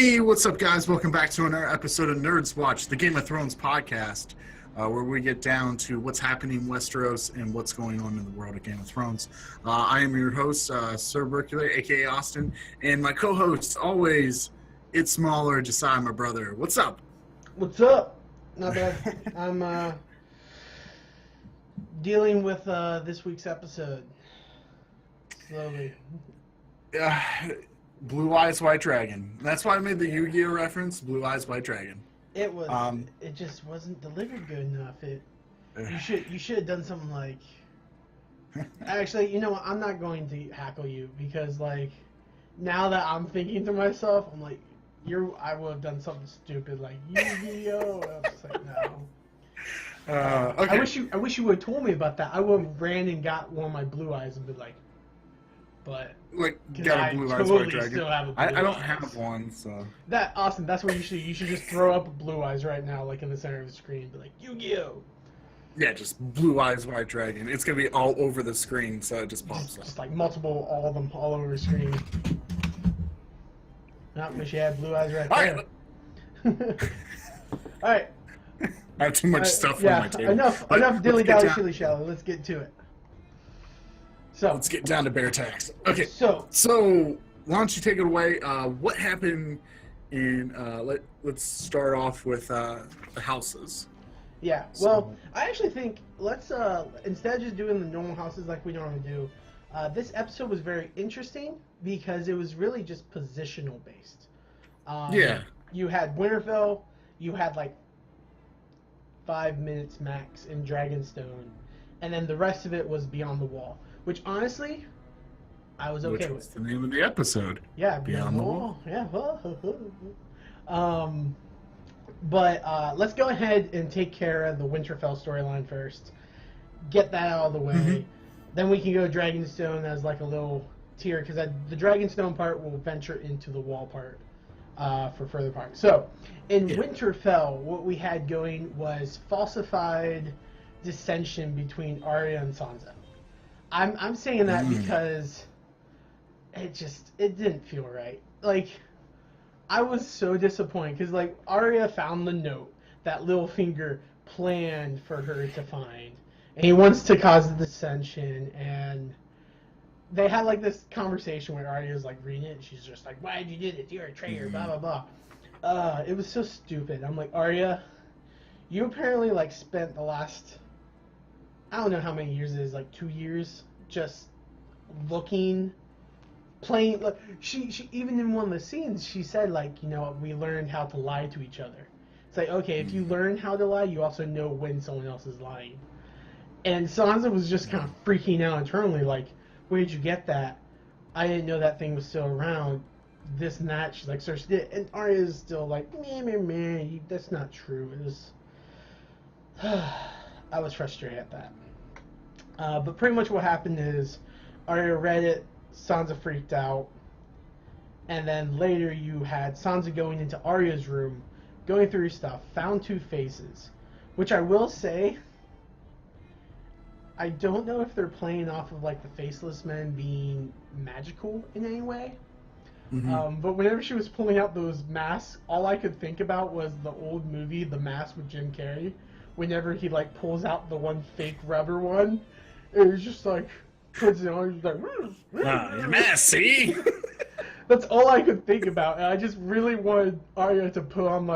Hey, what's up, guys? Welcome back to another episode of Nerds Watch, the Game of Thrones podcast, where we get down to what's happening in Westeros and what's going on in the world of Game of Thrones. I am your host, Sir Berkulator, aka Austin, and my co-host, always, it's smaller, Josiah, my brother. What's up? What's up? Not bad. I'm dealing with this week's episode slowly. Blue Eyes White Dragon. That's why I made the Yu-Gi-Oh reference. Blue Eyes White Dragon. It was. It just wasn't delivered good enough. You should have done something like. Actually, you know what? I'm not going to hackle you because now that I'm thinking to myself, I'm like, I would have done something stupid like Yu-Gi-Oh. I was like, no. Okay. I wish you would have told me about that. I would have ran and got one of my Blue Eyes and been like, but got a Blue Eyes White Dragon. Still have a blue I don't eyes. have one, so Austin, that's what you should just throw up Blue Eyes right now, like in the center of the screen, be like Yu-Gi-Oh. yeah, just Blue Eyes White Dragon. It's gonna be all over the screen, so it just pops up. Just like multiple, all of them, all over the screen. Not wish you had Blue Eyes right there. All right. I have too much stuff on my table. Enough dilly-dally, shilly-shally. Let's get to it. So let's get down to bear tax. Okay. So why don't you take it away? What happened in? Let's start off with the houses. Yeah. Well, I actually think let's instead of just doing the normal houses like we normally do, this episode was very interesting because it was really just positional based. Yeah. You had Winterfell. You had 5 minutes max in Dragonstone, and then the rest of it was Beyond the Wall. Which honestly, I was okay with. What's the name of the episode? Yeah, Beyond the Wall. Yeah. But let's go ahead and take care of the Winterfell storyline first. Get that out of the way. Mm-hmm. Then we can go Dragonstone as a little tier, because the Dragonstone part will venture into the Wall part for further part. So, in Winterfell, what we had going was falsified dissension between Arya and Sansa. I'm saying that because it didn't feel right. I was so disappointed because Arya found the note that Littlefinger planned for her to find, and he wants to cause the dissension. And they had this conversation where Arya's reading it, and she's just like, "Why did you do this? You're a traitor." Blah blah blah. It was so stupid. I'm like, Arya, you apparently spent the last, I don't know how many years it is, 2 years, just playing. She even in one of the scenes, she said we learned how to lie to each other. It's okay, if you learn how to lie, you also know when someone else is lying. And Sansa was just kind of freaking out internally, where did you get that? I didn't know that thing was still around. This and that. She's searched it, and Arya's still meh, that's not true. It was. I was frustrated at that. But pretty much what happened is Arya read it, Sansa freaked out, and then later you had Sansa going into Arya's room, going through her stuff, found two faces, which I will say, I don't know if they're playing off of the Faceless Men being magical in any way. Mm-hmm. But whenever she was pulling out those masks, all I could think about was the old movie, The Mask with Jim Carrey. Whenever he pulls out the one fake rubber one, it was just puts it on, he's your mask, see? That's all I could think about, and I just really wanted Arya to put on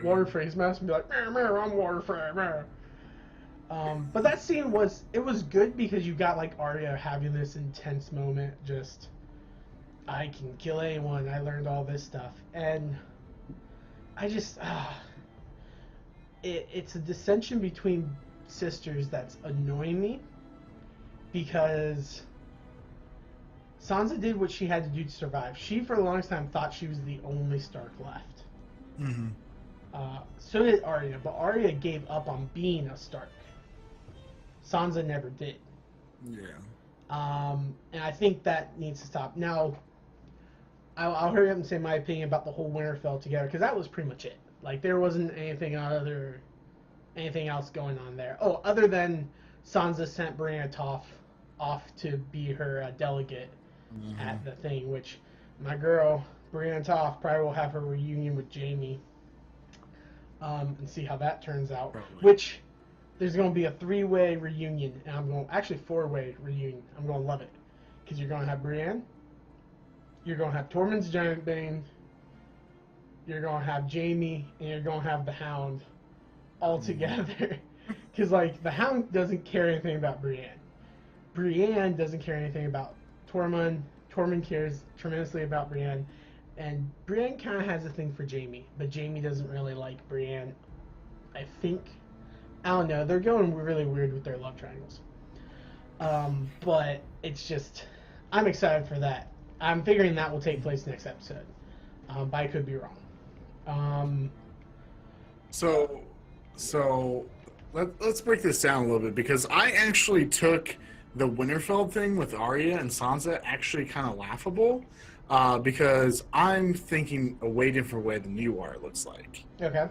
water face mask and be like, "Meh, I'm water face." But that scene was good because you got Arya having this intense moment, just I can kill anyone. I learned all this stuff, and I just it's a dissension between sisters that's annoying me, because Sansa did what she had to do to survive. She, for the longest time, thought she was the only Stark left. Mm-hmm. So did Arya, but Arya gave up on being a Stark. Sansa never did. Yeah. And I think that needs to stop. Now, I'll hurry up and say my opinion about the whole Winterfell together, because that was pretty much it. There wasn't anything else going on there. Oh, other than Sansa sent Brienne off to be her delegate at the thing, which my girl, Brienne Toff probably will have her reunion with Jamie, and see how that turns out. Probably. Which there's going to be a 3-way reunion, and I'm going actually 4-way reunion. I'm going to love it because you're going to have Brienne, you're going to have Tormund's Giant Bane, you're going to have Jamie, and you're going to have the Hound all together. Because like the Hound doesn't care anything about Brienne. Brienne doesn't care anything about Tormund. Tormund cares tremendously about Brienne. And Brienne kind of has a thing for Jamie, but Jamie doesn't really like Brienne. I think. I don't know. They're going really weird with their love triangles. But it's just, I'm excited for that. I'm figuring that will take place next episode. But I could be wrong. So let's break this down a little bit, because I actually took the Winterfell thing with Arya and Sansa actually kind of laughable, because I'm thinking a way different way than you are, it looks like. Okay.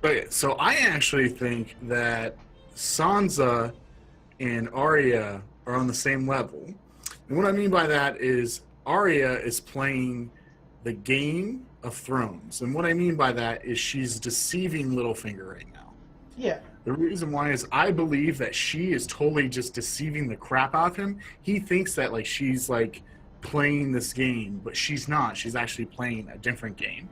Okay, so I actually think that Sansa and Arya are on the same level. And what I mean by that is Arya is playing the Game of Thrones. And what I mean by that is she's deceiving Littlefinger right now. Yeah. The reason why is I believe that she is totally just deceiving the crap out of him. He thinks that like she's like playing this game, but she's not. She's actually playing a different game.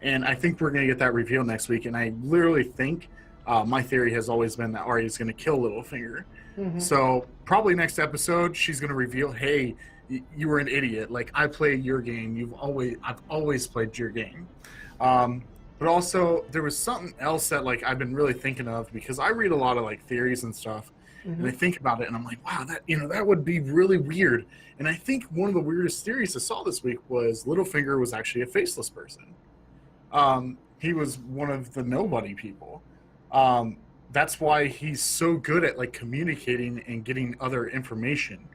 And I think we're going to get that reveal next week. And I literally think my theory has always been that Arya is going to kill Littlefinger. Mm-hmm. So probably next episode, she's going to reveal, hey, you were an idiot. Like, I played your game. I've always played your game. But also, there was something else that like I've been really thinking of, because I read a lot of like theories and stuff. Mm-hmm. And I think about it, and I'm like, wow, that would be really weird. And I think one of the weirdest theories I saw this week was Littlefinger was actually a faceless person. He was one of the nobody people. That's why he's so good at like communicating and getting other information.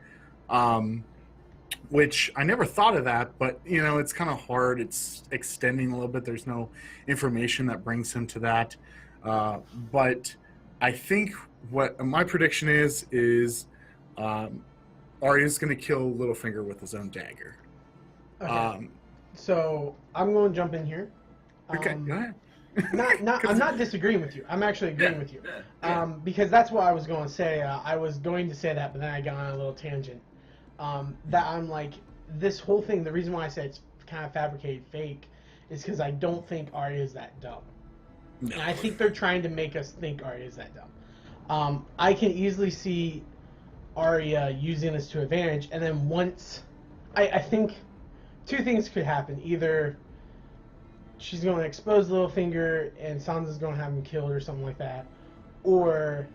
Which I never thought of that, but you know, it's kind of hard. It's extending a little bit. There's no information that brings him to that. But I think what my prediction is Arya's going to kill Littlefinger with his own dagger. Okay. So I'm going to jump in here. Okay, go ahead. I'm not disagreeing with you. I'm actually agreeing with you. Yeah. Because that's what I was going to say. I was going to say that, but then I got on a little tangent. That I'm like, this whole thing, the reason why I said it's kind of fabricated fake is because I don't think Arya is that dumb. No. And I think they're trying to make us think Arya is that dumb. I can easily see Arya using this to advantage, and then once, I think two things could happen. Either she's going to expose Littlefinger and Sansa's going to have him killed or something like that, or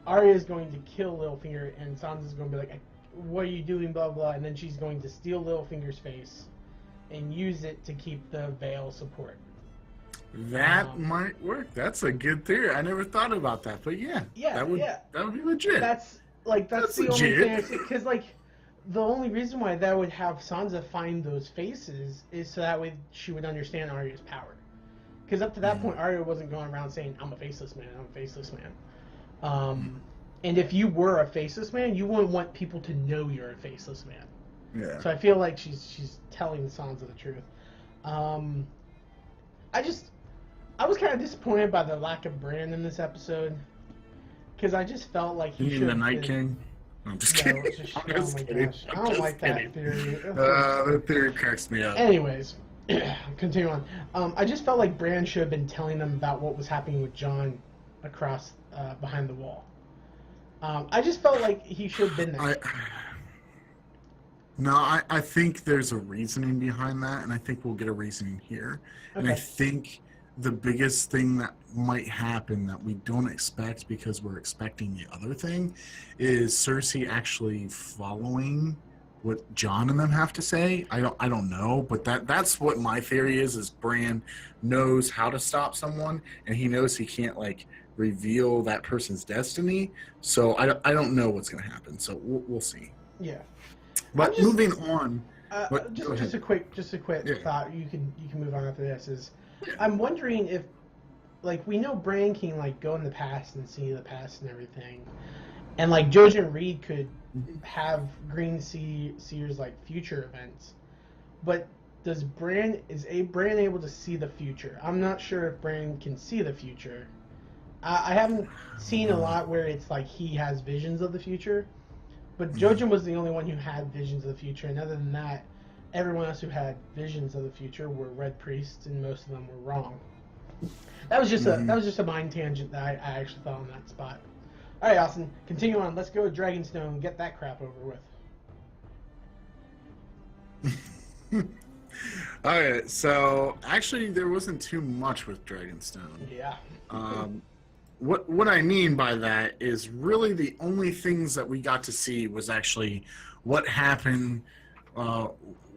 Arya's going to kill Littlefinger and Sansa's going to be like, what are you doing, blah, blah, and then she's going to steal Littlefinger's face and use it to keep the Vale support. That might work. That's a good theory. I never thought about that, but that would be legit. That's the legit. only thing, because like the only reason why that would have Sansa find those faces is so that way she would understand Arya's power. Because up to that point, Arya wasn't going around saying, "I'm a faceless man. I'm a faceless man." And if you were a faceless man, you wouldn't want people to know you're a faceless man. Yeah. So I feel like she's telling Sansa the truth. I was kind of disappointed by the lack of Bran in this episode, because I just felt like he should. The Night King? I'm just kidding. Oh my gosh, I don't like that theory. The theory cracks me up. Anyways, continue on. I just felt like Bran should have been telling them about what was happening with Jon across behind the wall. I just felt like he should have been there. I think there's a reasoning behind that, and I think we'll get a reasoning here. Okay. And I think the biggest thing that might happen that we don't expect, because we're expecting the other thing, is Cersei actually following what Jon and them have to say. I don't know, but that's what my theory is Bran knows how to stop someone, and he knows he can't like reveal that person's destiny. So I don't know what's going to happen. So we'll see. Yeah. But moving on. Just a quick thought. You can move on after this. I'm wondering if, like, we know Bran can like go in the past and see the past and everything, and like Jojen Reed could have Green Seer's like future events, but is Bran able to see the future? I'm not sure if Bran can see the future. I haven't seen a lot where it's like he has visions of the future, but Jojen was the only one who had visions of the future, and other than that, everyone else who had visions of the future were red priests, and most of them were wrong. That was just a mind tangent that I actually thought on that spot. All right, Austin, continue on. Let's go to Dragonstone and get that crap over with. Alright, so actually there wasn't too much with Dragonstone. Yeah. What I mean by that is really the only things that we got to see was actually what happened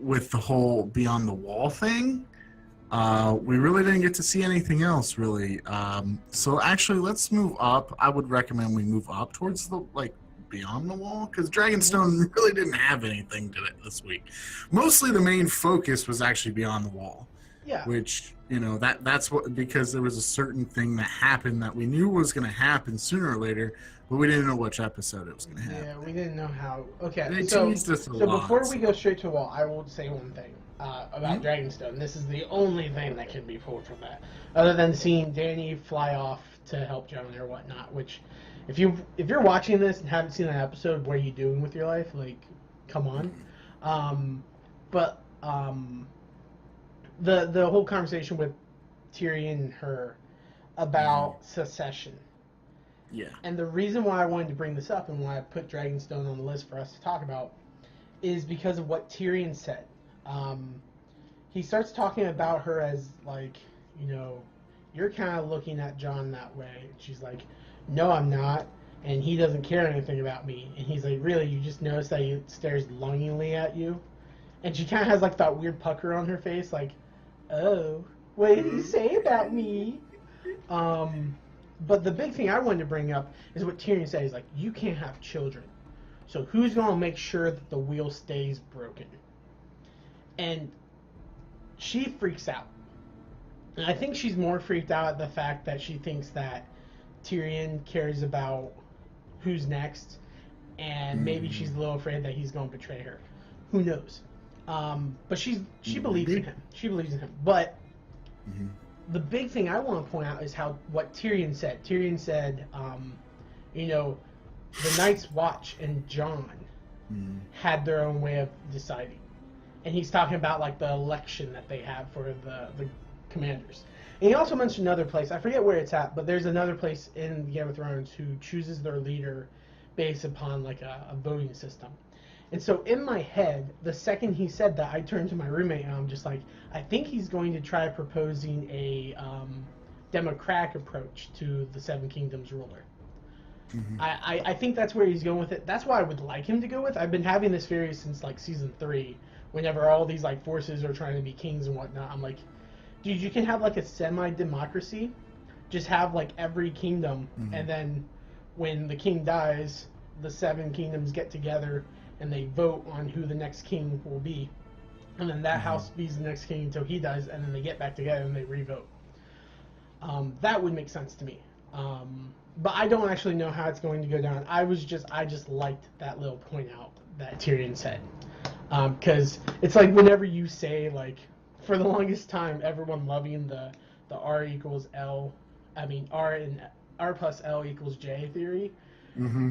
with the whole Beyond the Wall thing. We really didn't get to see anything else, really. So actually, let's move up. I would recommend we move up towards the, Beyond the Wall, because Dragonstone really didn't have anything to it this week. Mostly the main focus was actually Beyond the Wall. Yeah. Which, that's what, because there was a certain thing that happened that we knew was going to happen sooner or later, but we didn't know which episode it was going to happen. Yeah, we didn't know how. Okay, They so teased us a lot, before we go straight to the wall, I will say one thing about Dragonstone. This is the only thing that can be pulled from that, other than seeing Dany fly off to help Jon or whatnot. Which, if you're watching this and haven't seen that episode, what are you doing with your life? Like, come on. The whole conversation with Tyrion and her about secession. Yeah. And the reason why I wanted to bring this up and why I put Dragonstone on the list for us to talk about is because of what Tyrion said. He starts talking about her as, like, you're kind of looking at Jon that way. And she's like, no, I'm not. And he doesn't care anything about me. And he's like, really? You just notice that he stares longingly at you? And she kind of has, like, that weird pucker on her face, like, oh, what did he say about me? But the big thing I wanted to bring up is what Tyrion said. He's like, you can't have children. So who's going to make sure that the wheel stays broken? And she freaks out. And I think she's more freaked out at the fact that she thinks that Tyrion cares about who's next. And maybe she's a little afraid that he's going to betray her. Who knows? But she believes in him. She believes in him. But the big thing I want to point out is what Tyrion said. Tyrion said, the Night's Watch and Jon had their own way of deciding. And he's talking about, like, the election that they have for the commanders. And he also mentioned another place. I forget where it's at, but there's another place in Game of Thrones who chooses their leader based upon, like, a voting system. And so in my head, the second he said that, I turned to my roommate and I'm just like, I think he's going to try proposing a democratic approach to the Seven Kingdoms ruler. I think that's where he's going with it. That's why I would like him to go with. I've been having this theory since, like, season 3, whenever all these, like, forces are trying to be kings and whatnot. I'm like, dude, you can have, like, a semi-democracy. Just have, like, every kingdom, and then when the king dies, the 7 kingdoms get together and they vote on who the next king will be. And then that house be the next king until he dies, and then they get back together and they re-vote. That would make sense to me. But I don't actually know how it's going to go down. I just liked that little point out that Tyrion said. Because it's like whenever you say, like, for the longest time, everyone loving the R equals L, R plus L equals J theory.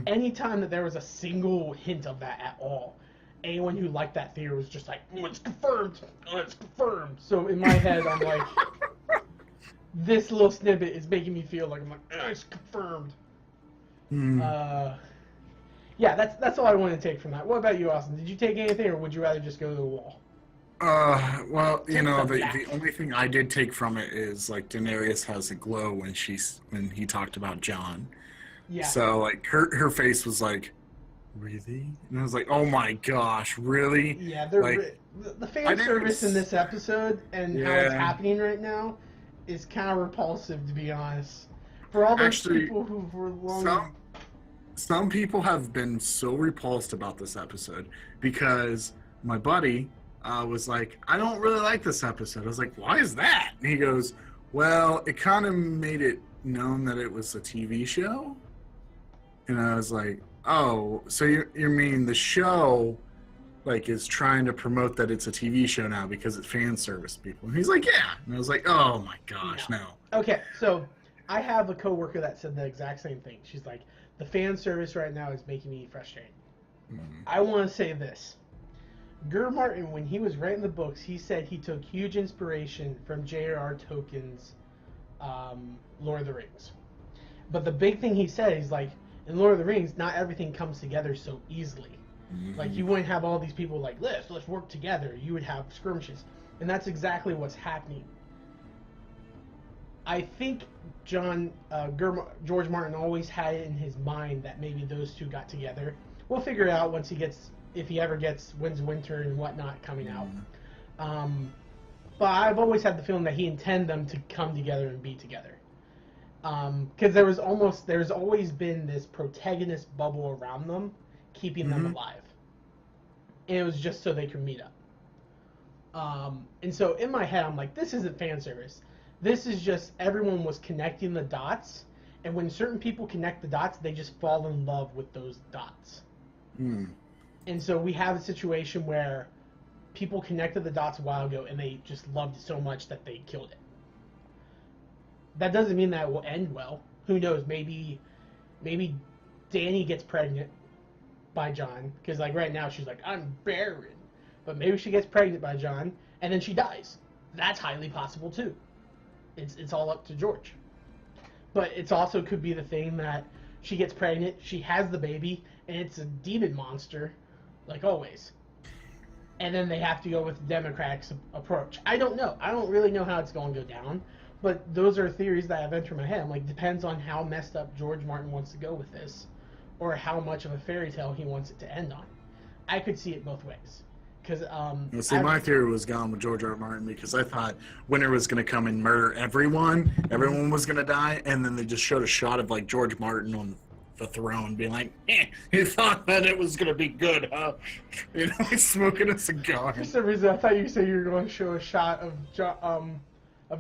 Anytime that there was a single hint of that at all, anyone who liked that theory was just like, oh, it's confirmed. Oh, it's confirmed. So in my head, I'm like, this little snippet is making me feel like, I'm like, oh, it's confirmed. Yeah, that's all I want to take from that. What about you, Austin? Did you take anything, or would you rather just go to the wall? Well, the only thing I did take from it is, like, Daenerys has a glow when he talked about Jon. Yeah. So, like, her face was like, really? And I was like, oh my gosh, really? Yeah, the fan service in this episode and how it's happening right now is kind of repulsive, to be honest. For all those people who were long... Some people have been so repulsed about this episode because my buddy was like, I don't really like this episode. I was like, why is that? And he goes, well, it kind of made it known that it was a TV show. And I was like, oh, so you mean the show like is trying to promote that it's a TV show now because it's fan service people. And he's like, yeah. And I was like, oh my gosh, no. Okay, so I have a coworker that said the exact same thing. She's like, the fan service right now is making me frustrated. I want to say this. Gur Martin, when he was writing the books, he said he took huge inspiration from J.R.R. Tolkien's Lord of the Rings. But the big thing he said is, like, in Lord of the Rings, not everything comes together so easily. Like, you wouldn't have all these people like, let's work together. You would have skirmishes. And that's exactly what's happening. I think George Martin always had it in his mind that maybe those two got together. We'll figure it out once if he ever gets Winds of Winter and whatnot coming out. But I've always had the feeling that he intended them to come together and be together. Because there's always been this protagonist bubble around them, keeping them alive. And it was just so they could meet up. And so in my head, I'm like, this isn't fan service. This is just everyone was connecting the dots, and when certain people connect the dots, they just fall in love with those dots. And so we have a situation where people connected the dots a while ago, and they just loved it so much that they killed it. That doesn't mean that it will end well. Who knows? Maybe Dany gets pregnant by Jon, because like right now she's like, I'm barren. But maybe she gets pregnant by Jon, and then she dies. That's highly possible too. It's all up to George. But it's also could be the thing that she gets pregnant, she has the baby, and it's a demon monster, like always. And then they have to go with the Democrats' approach. I don't know. I don't really know how it's going to go down. But those are theories that have entered my head. I'm like, depends on how messed up George Martin wants to go with this, or how much of a fairy tale he wants it to end on. I could see it both ways. Because my theory was gone with George R. R. Martin because I thought Winter was going to come and murder everyone. Everyone was going to die, and then they just showed a shot of like George Martin on the throne, being like, "You thought that it was going to be good, huh?" You know, he's smoking a cigar. For some reason, I thought you said you were going to show a shot of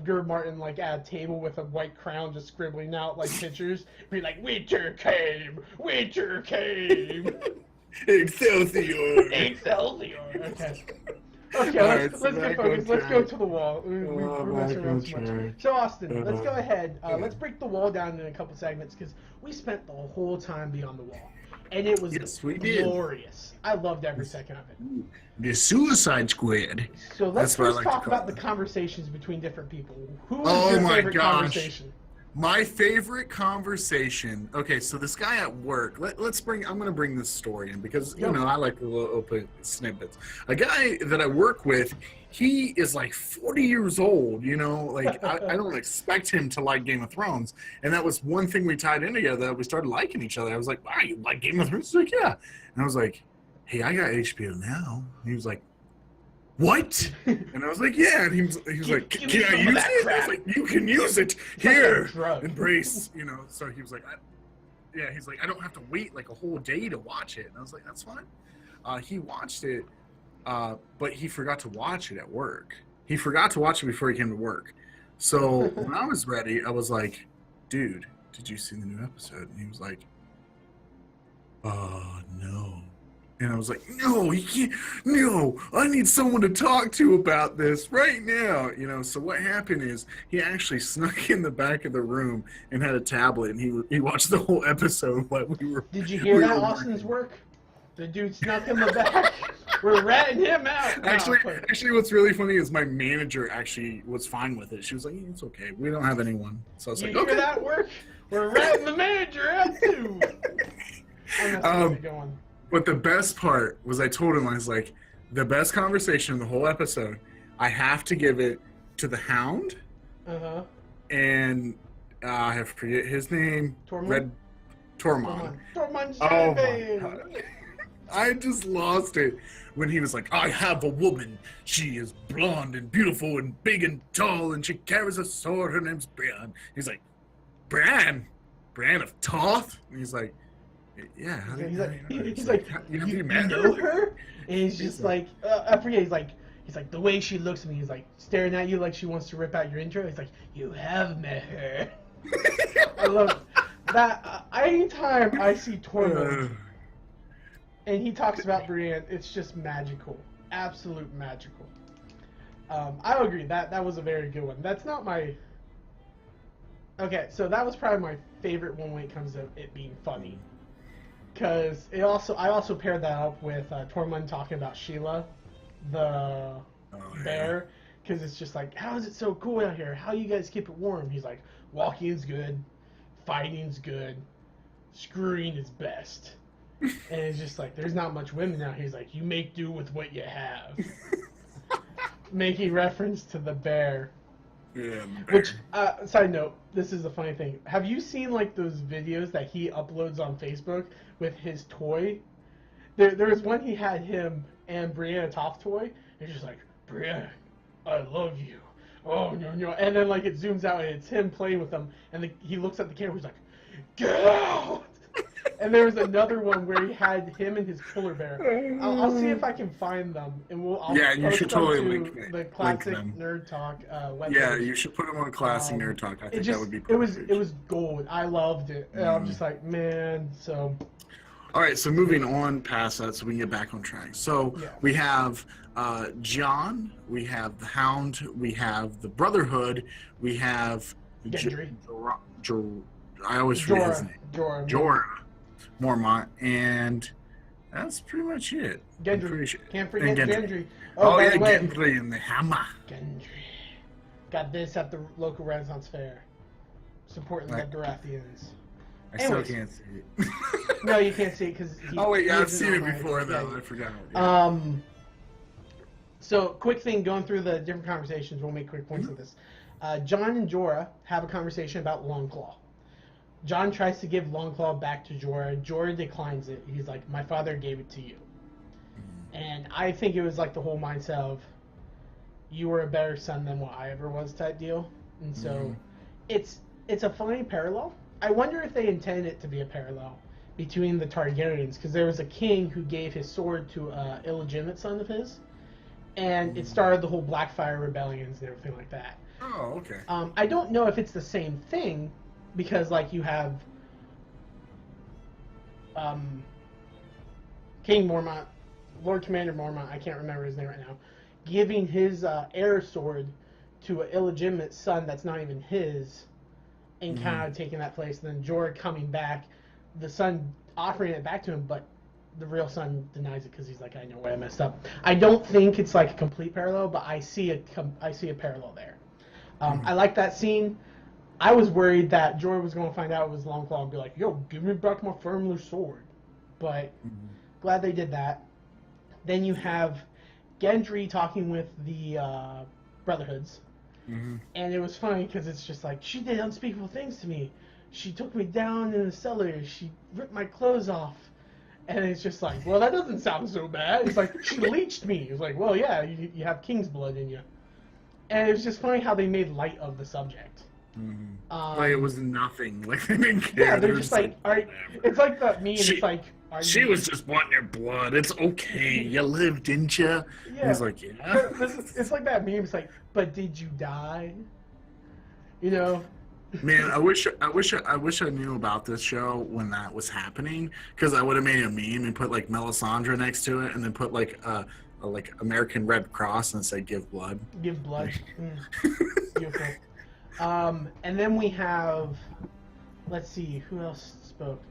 Gur Martin like at a table with a white crown, just scribbling out like pictures, be like, "Winter came, winter came." Excelsior! Excelsior! Okay, let's get focused. Let's go to the wall. We're messing around too much. So, Austin, let's go ahead. Let's break the wall down in a couple segments because we spent the whole time beyond the wall. And it was glorious. I loved every second of it. The Suicide Squad. So let's first talk about the conversations between different people. Who was your favorite conversation? My favorite conversation. Okay, so this guy at work. I'm going to bring this story in because you know I like the little open snippets. A guy that I work with, he is like 40 years old. You know, like I don't expect him to like Game of Thrones, and that was one thing we tied in together. That we started liking each other. I was like, "Wow, you like Game of Thrones?" He's like, "Yeah," and I was like, "Hey, I got HBO now." And he was like, "What?" And I was like, "Yeah." And he was like, "Can I use it?" I was like, "You can use it here." Embrace, you know. So he was like, he's like, "I don't have to wait like a whole day to watch it." And I was like, "That's fine." He watched it, but he forgot to watch it at work. He forgot to watch it before he came to work. So when I was ready, I was like, "Dude, did you see the new episode?" And he was like, no." And I was like, "No, you can't. No, I need someone to talk to about this right now." You know, so what happened is he actually snuck in the back of the room and had a tablet, and he watched the whole episode while we were. Did you hear that, Austin's work? The dude snuck in the back. We're ratting him out. Actually, what's really funny is my manager actually was fine with it. She was like, "It's okay. We don't have anyone." So I was like, "Okay." You hear that that work? We're ratting the manager out too. Going. But the best part was I told him, I was like, the best conversation in the whole episode, I have to give it to the Hound. Uh-huh. And I forget his name. Tormund. Tormund. Tormund. Oh my God. I just lost it when he was like, "I have a woman. She is blonde and beautiful and big and tall, and she carries a sword. Her name's Bran." He's like, "Bran? Bran of Toth?" And he's like, "Yeah." He's like, you know her? And he's just like, I forget. He's like, the way she looks at me. He's like staring at you like she wants to rip out your intro. He's like, "You have met her." I love that. Anytime I see Tormund, and he talks about Brienne. It's just magical, absolute magical. I agree that was a very good one. That's not my. Okay, so that was probably my favorite one when it comes to it being funny. Because I also paired that up with Tormund talking about Sheila, the bear. Because it's just like, how is it so cool out here? How you guys keep it warm? He's like, walking's good, fighting's good, screwing is best. And it's just like, there's not much women out here. He's like, you make do with what you have. Making reference to the bear. Yeah. Which, side note, this is a funny thing. Have you seen like those videos that he uploads on Facebook with his toy? There was one he had him and Brienne top toy. And he's just like, Brienne, I love you. Oh no. And then like it zooms out and it's him playing with them. And he looks at the camera. He's like, get out! And there was another one where he had him and his polar bear. I'll see if I can find them, and you should totally link the Classic Nerd Talk website. Yeah, you should put them on Classy Nerd Talk. I think that would be perfect. It was gold. I loved it. And I'm just like, man. So. All right, so moving on past that, so we can get back on track. So we have John, we have the Hound, we have the Brotherhood, we have Gendry. I always forget his name. Jorah Mormont, and that's pretty much it. Gendry. Can't forget Gendry. Oh yeah, Gendry and the hammer. Gendry. Got this at the local Renaissance Fair. Supporting the Baratheons. I still can't see it. No, you can't see it because. Oh wait, yeah, I've seen it before though. I forgot. Yeah. So quick thing, going through the different conversations, we'll make quick points of this. Jon and Jorah have a conversation about Longclaw. Jon tries to give Longclaw back to Jorah. Jorah declines it. He's like, my father gave it to you. And I think it was like the whole mindset of, you were a better son than what I ever was type deal. And so it's a funny parallel. I wonder if they intended it to be a parallel between the Targaryens, because there was a king who gave his sword to an illegitimate son of his, and it started the whole Blackfire rebellions and everything like that. Oh, okay. I don't know if it's the same thing, because like you have King Mormont, Lord Commander Mormont, I can't remember his name right now, giving his heir sword to an illegitimate son that's not even his, and kind of taking that place, and then Jorah coming back, the son offering it back to him, but the real son denies it because he's like, I know where I messed up. I don't think it's like a complete parallel, but I see a parallel there. I like that scene. I was worried that Jorah was going to find out it was Longclaw and be like, yo, give me back my family sword. But glad they did that. Then you have Gendry talking with the Brotherhoods. And it was funny because it's just like, she did unspeakable things to me. She took me down in the cellar. She ripped my clothes off. And it's just like, well, that doesn't sound so bad. It's like, she leeched me. It's like, well, yeah, you have king's blood in you. And it was just funny how they made light of the subject. Like it was nothing. Like they didn't care. Yeah, they're just like, all right. It's like that meme. It's like, she was just wanting your blood. It's okay. You lived, didn't you? Yeah. He's like, yeah. It's like that meme. It's like, but did you die? You know. Man, I wish I knew about this show when that was happening, because I would have made a meme and put like Melisandre next to it, and then put like a American Red Cross and say "Give blood." Give blood. Beautiful. And then we have, let's see, who else spoke?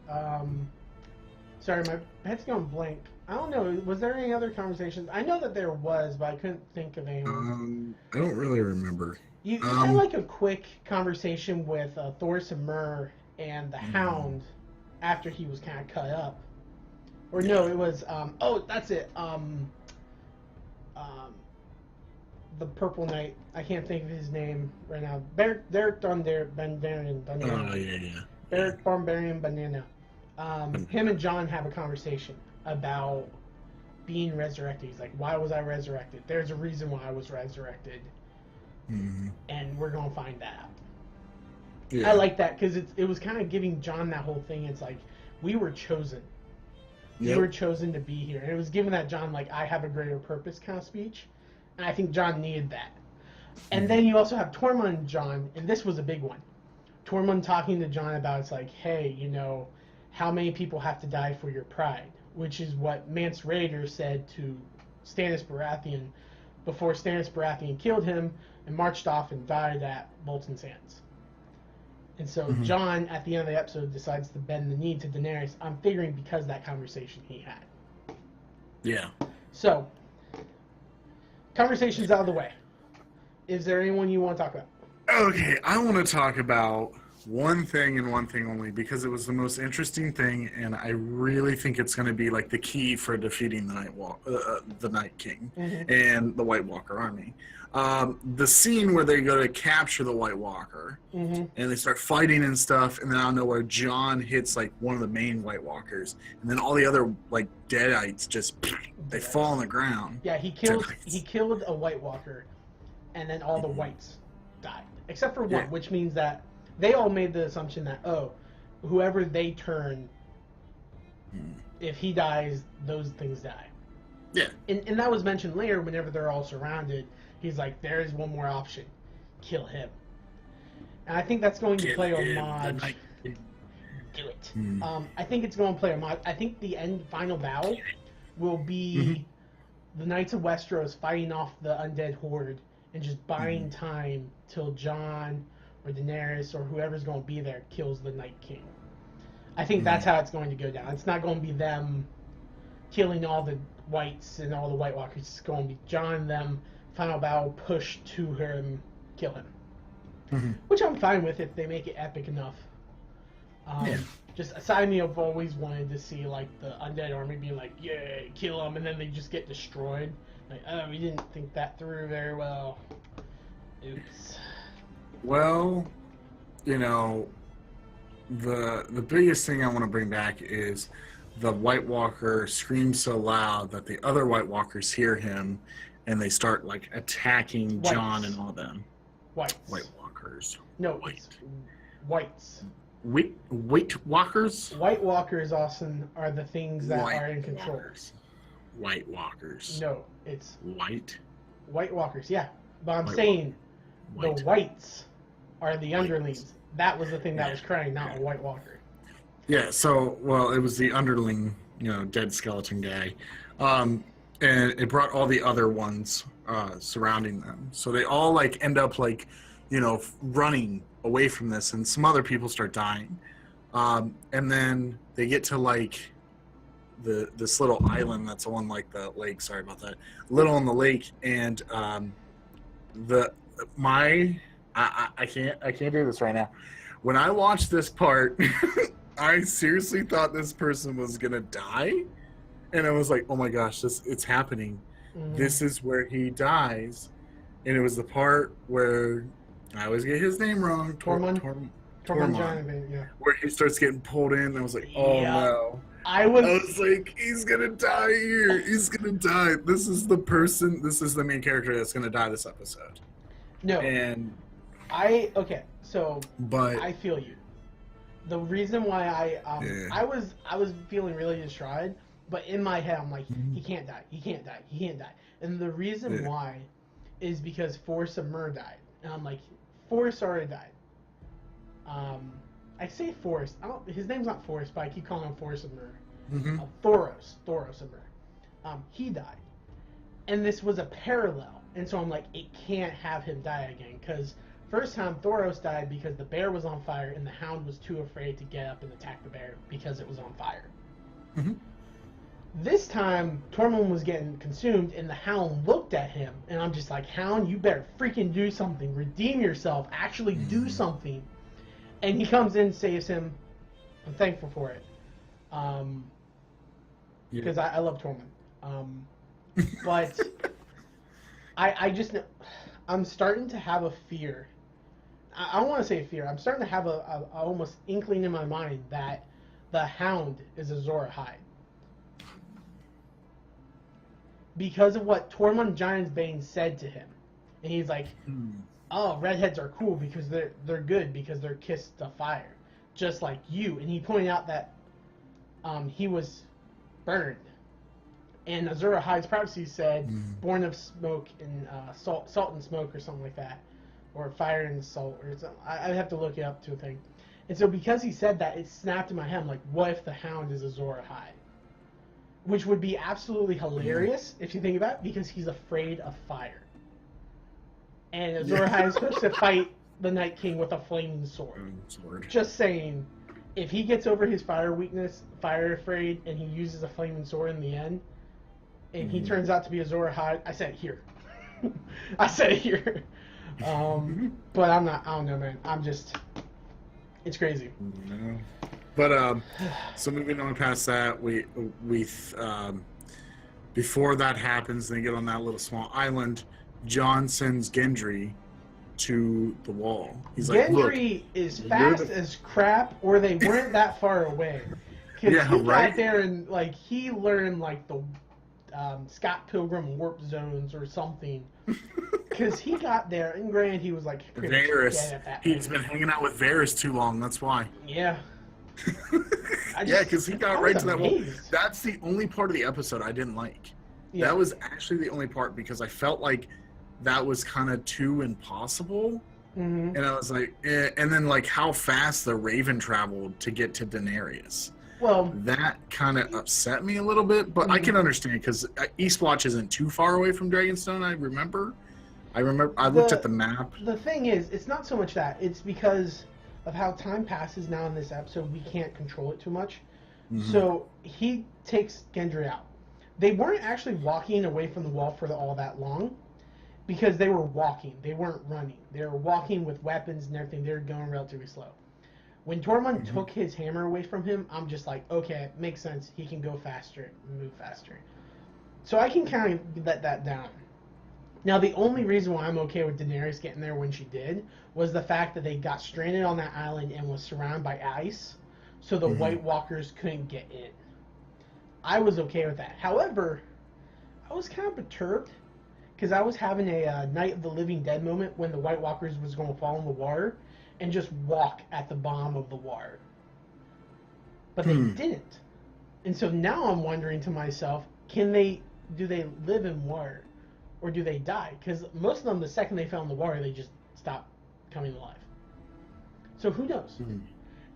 Sorry, my head's going blank. I don't know. Was there any other conversations? I know that there was, but I couldn't think of anyone. I don't really remember. You had like a quick conversation with Thoris and Myr and the Hound after he was kind of cut up. Or no, it was, oh, that's it. The Purple Knight. I can't think of his name right now. Beric Dondarrion. Oh, yeah. Beric Barbarian Banana. Him and Jon have a conversation about being resurrected. He's like, why was I resurrected? There's a reason why I was resurrected. And we're going to find that out. Yeah. I like that because it was kind of giving Jon that whole thing. It's like, we were chosen. Yep. We were chosen to be here. And it was giving that Jon, like, I have a greater purpose kind of speech. And I think Jon needed that. And then you also have Tormund and Jon, and this was a big one. Tormund talking to Jon about, it's like, hey, you know, how many people have to die for your pride, which is what Mance Rayder said to Stannis Baratheon before Stannis Baratheon killed him and marched off and died at Bolton Sands. And so Jon, at the end of the episode, decides to bend the knee to Daenerys. I'm figuring because of that conversation he had. Yeah. So, conversation's out of the way. Is there anyone you want to talk about? Okay, I want to talk about one thing and one thing only because it was the most interesting thing, and I really think it's going to be like the key for defeating the Night King and the White Walker army. The scene where they go to capture the White Walker and they start fighting and stuff, and then out of nowhere, Jon hits like one of the main White Walkers, and then all the other like Deadites just they fall on the ground. Yeah, he killed a White Walker, and then all the Whites died, except for one, which means that they all made the assumption that whoever they turn, if he dies, those things die. Yeah, and that was mentioned later whenever they're all surrounded. He's like, there is one more option. Kill him. And I think that's going to play homage. Do it. I think it's going to play homage. I think the final battle will be the Knights of Westeros fighting off the undead horde and just buying time till Jon or Daenerys or whoever's going to be there kills the Night King. I think that's how it's going to go down. It's not going to be them killing all the Whites and all the White Walkers. It's going to be Jon and them. Final battle, push to him, kill him. Which I'm fine with if they make it epic enough. Just a side of me I've always wanted to see like the undead army be like, yeah, kill them, and then they just get destroyed. Like, oh, we didn't think that through very well. Oops. Well, you know, the biggest thing I want to bring back is the White Walker screams so loud that the other White Walkers hear him, and they start like attacking Jon and all them. White Walkers. No, White. Whites. White Walkers? White Walkers, Austin, are the things that are in control. White Walkers. No, it's White Walkers, yeah. But I'm saying the Whites are the underlings. That was the thing that was crying, not a White Walker. Yeah, so, well, it was the underling, dead skeleton guy. And it brought all the other ones surrounding them. So they all, like, end up, like, running away from this, and some other people start dying. And then they get to, like, this little island that's on, like, the lake. Sorry about that. Little on the lake, and I can't do this right now. When I watched this part, I seriously thought this person was going to die. And I was like, oh my gosh, it's happening. This is where he dies. And it was the part where, I always get his name wrong. Tormund. Yeah. Where he starts getting pulled in. And I was like, oh no. I was like, he's going to die here. He's going to die. This is the main character that's going to die this episode. No. And I feel you. The reason why I was feeling really distraught. But in my head, I'm like, he can't die. He can't die. He can't die. And the reason why is because Forrest of Myr died. And I'm like, Forrest already died. I say Forrest. His name's not Forrest, but I keep calling him Forrest of Myr. Thoros of Myr. He died. And this was a parallel. And so I'm like, it can't have him die again. Because first time Thoros died because the bear was on fire and the hound was too afraid to get up and attack the bear because it was on fire. This time, Tormund was getting consumed, and the Hound looked at him, and I'm just like, Hound, you better freaking do something. Redeem yourself. Actually do something. And he comes in, saves him. I'm thankful for it. Because I love Tormund. But I just know, I'm starting to have a fear. I don't want to say fear. I'm starting to have a almost inkling in my mind that the Hound is Azor Ahai. Because of what Tormund Giantsbane said to him. And he's like, oh, redheads are cool because they're good because they're kissed to fire. Just like you. And he pointed out that he was burned. And Azor Ahai's prophecy said, born of smoke and salt and smoke or something like that. Or fire and salt or something. I'd have to look it up to a thing. And so because he said that, it snapped in my head, like, what if the Hound is Azor Ahai? Which would be absolutely hilarious if you think about it, because he's afraid of fire. And Azor Ahai is supposed to fight the Night King with a flaming sword. Just saying, if he gets over his fire weakness, fire afraid, and he uses a flaming sword in the end, and he turns out to be Azor Ahai, I said it here. I said it here. But I don't know, man. It's crazy. No. But so moving on past that, we before that happens, they get on that little small island. John sends Gendry to the wall. He's like, Gendry is fast as crap, or they weren't that far away. Because he got there and like he learned like the Scott Pilgrim warp zones or something. Because he got there, and granted, he was like Varys. He's been hanging out with Varys too long. That's why. Yeah. Yeah, because he got right to that wall. That's the only part of the episode I didn't like. Yeah. That was actually the only part because I felt like that was kind of too impossible. Mm-hmm. And I was like, and then like how fast the Raven traveled to get to Daenerys. Well, that kind of upset me a little bit, but I can understand because Eastwatch isn't too far away from Dragonstone. I remember I looked at the map. The thing is, it's not so much that. It's because of how time passes now in this episode, we can't control it too much. Mm-hmm. So he takes Gendry out. They weren't actually walking away from the wall for all that long because they were walking. They weren't running. They were walking with weapons and everything. They were going relatively slow. When Tormund took his hammer away from him, I'm just like, okay, makes sense. He can go faster and move faster. So I can kind of let that down. Now, the only reason why I'm okay with Daenerys getting there when she did was the fact that they got stranded on that island and was surrounded by ice, so the White Walkers couldn't get in. I was okay with that. However, I was kind of perturbed because I was having a Night of the Living Dead moment when the White Walkers was going to fall in the water and just walk at the bottom of the water. But they didn't. And so now I'm wondering to myself, do they live in water? Or do they die? Because most of them, the second they fell in the water, they just stopped coming alive. So who knows? Mm-hmm.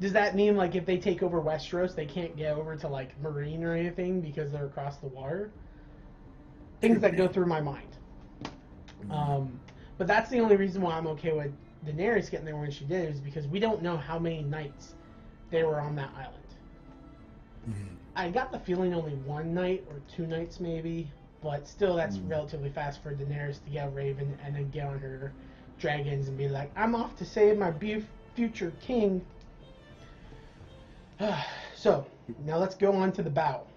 Does that mean, like, if they take over Westeros, they can't get over to, like, Marine or anything because they're across the water? Things that go through my mind. But that's the only reason why I'm okay with Daenerys getting there when she did, is because we don't know how many nights they were on that island. Mm-hmm. I got the feeling only one night or 2 nights maybe. But still, that's relatively fast for Daenerys to get a Raven and then get on her dragons and be like, I'm off to save my future king. So, now let's go on to the battle.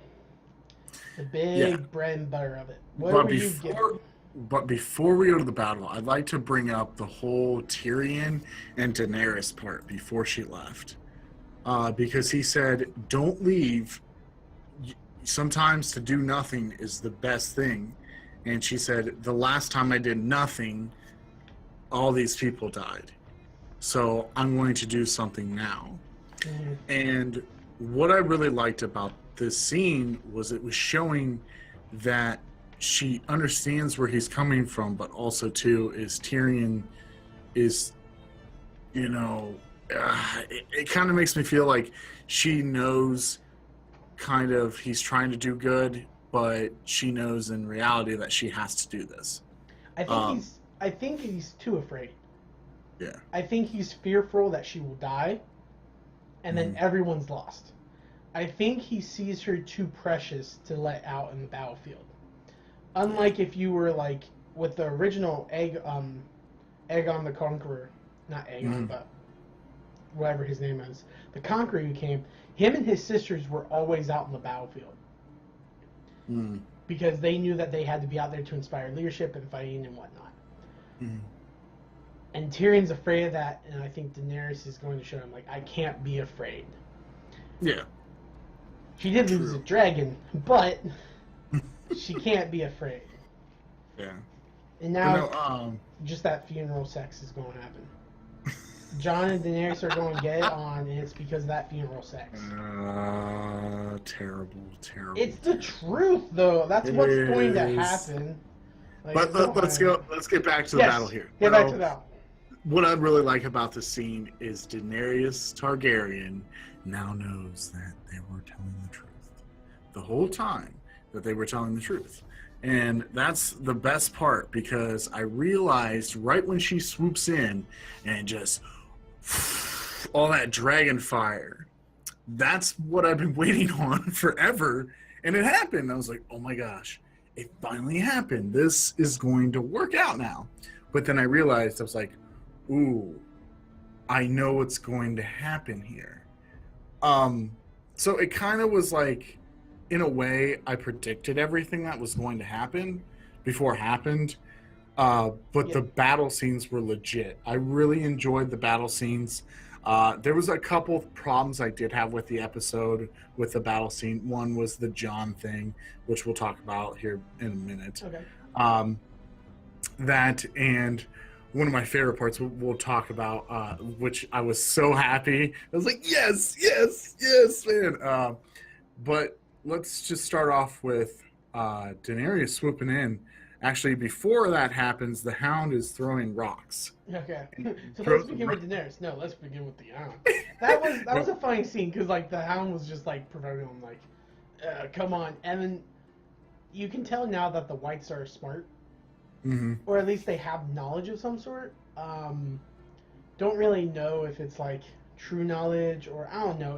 The big bread and butter of it. But before we go to the battle, I'd like to bring up the whole Tyrion and Daenerys part before she left. Because he said, don't leave. Sometimes to do nothing is the best thing. And she said, the last time I did nothing, all these people died. So I'm going to do something now. Mm-hmm. And what I really liked about this scene was it was showing that she understands where he's coming from, but also too is Tyrion is, it kind of makes me feel like she knows kind of he's trying to do good, but she knows in reality that she has to do this. I think he's too afraid. Yeah. I think he's fearful that she will die, and then everyone's lost. I think he sees her too precious to let out in the battlefield. Unlike if you were like with the original Aegon the Conqueror, not Aegon, but whatever his name is, the Conqueror who came. Him and his sisters were always out in the battlefield. Because they knew that they had to be out there to inspire leadership and fighting and whatnot. And Tyrion's afraid of that, and I think Daenerys is going to show him, like, I can't be afraid. Yeah. She did lose a dragon, but she can't be afraid. Yeah. And now, just that funeral sex is going to happen. Jon and Daenerys are going to get it on, and it's because of that funeral sex. Terrible. It's the truth, though. That's what's going to happen. Like, but let's get back to the battle here. Get back to the battle. what I really like about the scene is Daenerys Targaryen now knows that they were telling the truth the whole time, that they were telling the truth. And that's the best part, because I realized right when she swoops in and just all that dragon fire, that's what I've been waiting on forever. And it happened. I was like, oh my gosh, it finally happened. This is going to work out now. But then I realized, I was like, ooh, I know what's going to happen here. So it kind of was like, in a way, I predicted everything that was going to happen before it happened. But the battle scenes were legit. I really enjoyed the battle scenes. There was a couple of problems I did have with the episode, with the battle scene. One was the John thing, which we'll talk about here in a minute. Okay. That, and one of my favorite parts we'll talk about, which I was so happy. I was like, yes, man. But let's just start off with Daenerys swooping in. Actually, before that happens, the Hound is throwing rocks. Okay. So let's begin with Daenerys. No, let's begin with the Hound. That was a funny scene, because like the Hound was just like provoking him, like, come on. And then you can tell now that the Whites are smart. Mm-hmm. Or at least they have knowledge of some sort. Don't really know if it's like true knowledge, or I don't know.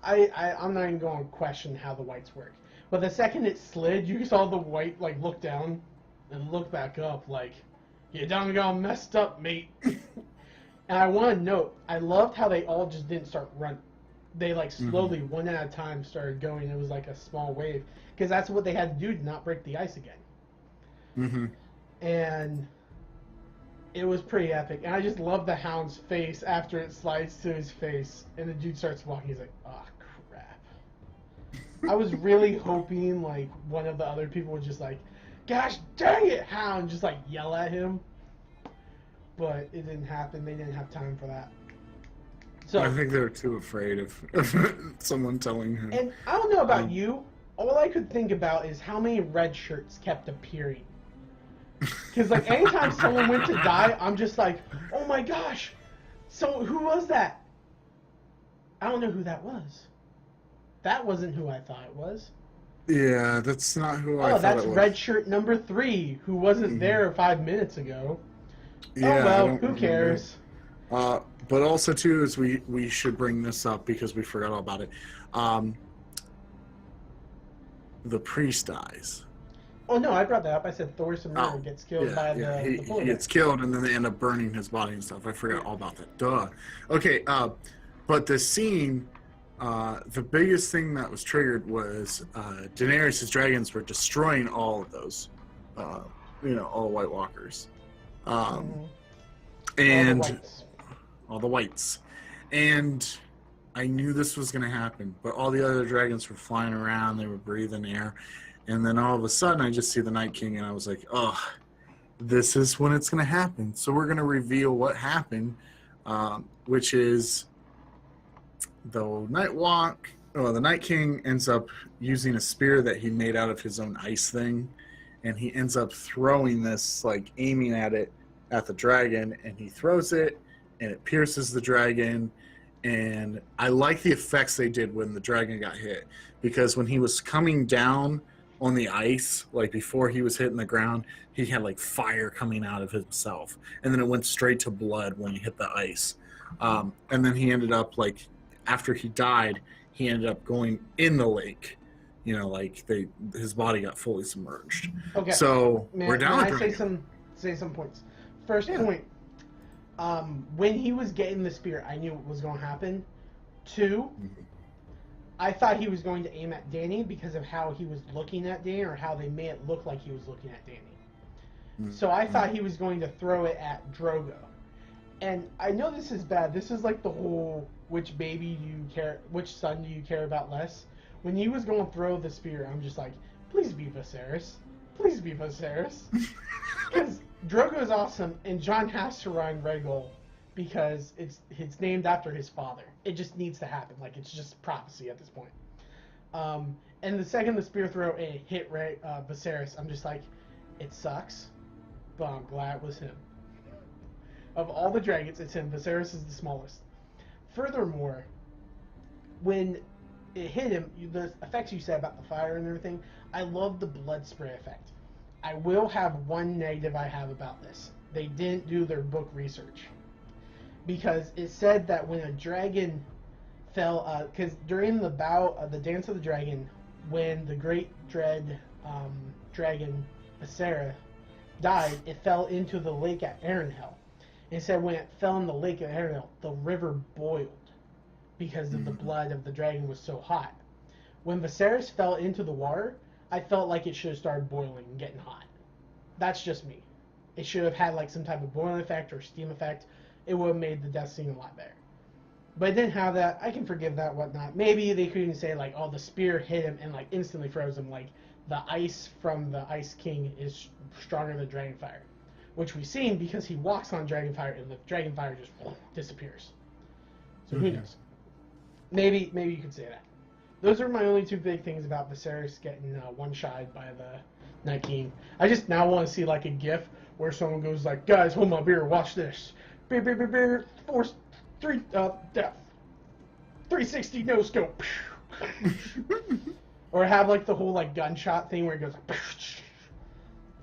I'm not even going to question how the Whites work. But the second it slid, you saw the White like look down and look back up, like, you done got messed up, mate. And I want to note, I loved how they all just didn't start running. They like slowly, one at a time, started going. It was like a small wave, because that's what they had to do to not break the ice again. Mm-hmm. And it was pretty epic. And I just love the Hound's face after it slides to his face, and the dude starts walking. He's like, oh, crap. I was really hoping, like, one of the other people would just, like, gosh dang it, Hound, just, like, yell at him. But it didn't happen. They didn't have time for that. So I think they were too afraid of someone telling him. And I don't know about you. All I could think about is how many red shirts kept appearing. Because, like, anytime someone went to die, I'm just like, oh my gosh, so who was that? I don't know who that was. That wasn't who I thought it was. Yeah, that's not who I thought it was. Oh, that's red shirt number 3, who wasn't there 5 minutes ago. Yeah, oh, well, who cares? But also, too, is we should bring this up because we forgot all about it. The priest dies. Oh, no, I brought that up. I said Thor Samura gets killed by the he gets killed, and then they end up burning his body and stuff. I forgot all about that. Duh. Okay, but the scene, the biggest thing that was triggered was Daenerys' dragons were destroying all of those, all White Walkers. And all the whites. And I knew this was going to happen, but all the other dragons were flying around. They were breathing air. And then all of a sudden, I just see the Night King, and I was like, oh, this is when it's going to happen. So we're going to reveal what happened, which is the Night King ends up using a spear that he made out of his own ice thing, and he ends up throwing this, like, aiming at the dragon, and he throws it, and it pierces the dragon. And I like the effects they did when the dragon got hit, because when he was coming down on the ice, like before he was hitting the ground, he had like fire coming out of himself, and then it went straight to blood when he hit the ice. And then he ended up, like, after he died, he ended up going in the lake. His body got fully submerged. Okay. So we're down. Can I say some points? First point. When he was getting the spear, I knew what was going to happen. 2, I thought he was going to aim at Dany because of how he was looking at Dany, or how they made it look like he was looking at Dany. So I thought he was going to throw it at Drogo. And I know this is bad. This is like the whole which son do you care about less? When he was going to throw the spear, I'm just like, please be Viserys. Please be Viserys. Because Drogo's awesome, and Jon has to run Rhaegal because it's named after his father. It just needs to happen. Like, it's just prophecy at this point. And the second the spear throw and it hit Viserys, I'm just like, it sucks, but I'm glad it was him. Of all the dragons, it's him. Viserys is the smallest. Furthermore, when it hit him, the effects you said about the fire and everything, I love the blood spray effect. I will have one negative I have about this. They didn't do their book research. Because it said that when a dragon fell, because during the bout of the Dance of the Dragon, when the great dread dragon Viserys died, it fell into the lake at Arrynhel. It said when it fell in the lake at Arrynhel, the river boiled because of the blood of the dragon was so hot. When Viserys fell into the water, I felt like it should have started boiling and getting hot. That's just me. It should have had like some type of boiling effect or steam effect. It would have made the death scene a lot better. But it didn't have that. I can forgive that, whatnot. Maybe they could even say like, oh, the spear hit him and like instantly froze him. Like the ice from the Ice King is stronger than Dragonfire, which we've seen because he walks on Dragonfire and the Dragonfire just disappears. So who knows? Maybe you could say that. Those are my only two big things about Viserys getting one-shotted by the Night King. I just now want to see like a GIF where someone goes like, "Guys, hold my beer, watch this. Beer, beer, beer, beer. 360 no scope." Or have like the whole like gunshot thing where it goes like,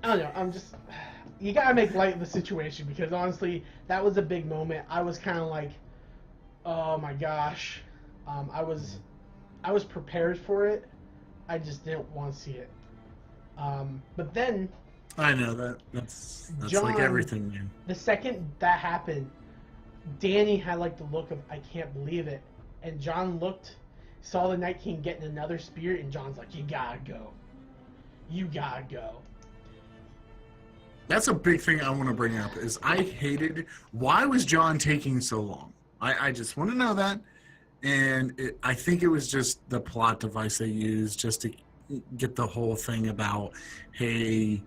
I don't know. I'm just, you gotta make light of the situation because honestly, that was a big moment. I was kind of like, oh my gosh. I was prepared for it. I just didn't want to see it. But then I know that's John, like everything, man. The second that happened, Danny had like the look of I can't believe it, and John saw the Night King getting another spear, and John's like, you gotta go. You gotta go. That's a big thing I want to bring up is I hated why was John taking so long. I just want to know that. And I think it was just the plot device they used just to get the whole thing about, hey,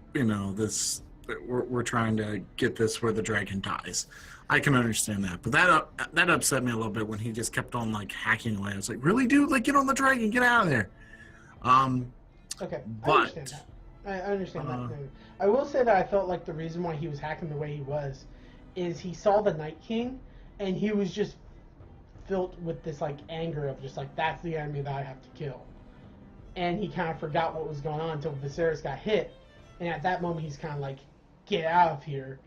this we're trying to get this where the dragon dies. I can understand that, but that upset me a little bit when he just kept on like hacking away. I was like, really, dude? Like, get on the dragon, get out of there. Okay, but, I understand that. I understand that. I will say that I felt like the reason why he was hacking the way he was is he saw the Night King and he was just filled with this like anger of just like, that's the enemy that I have to kill. And he kind of forgot what was going on until Viserys got hit. And at that moment, he's kind of like, get out of here.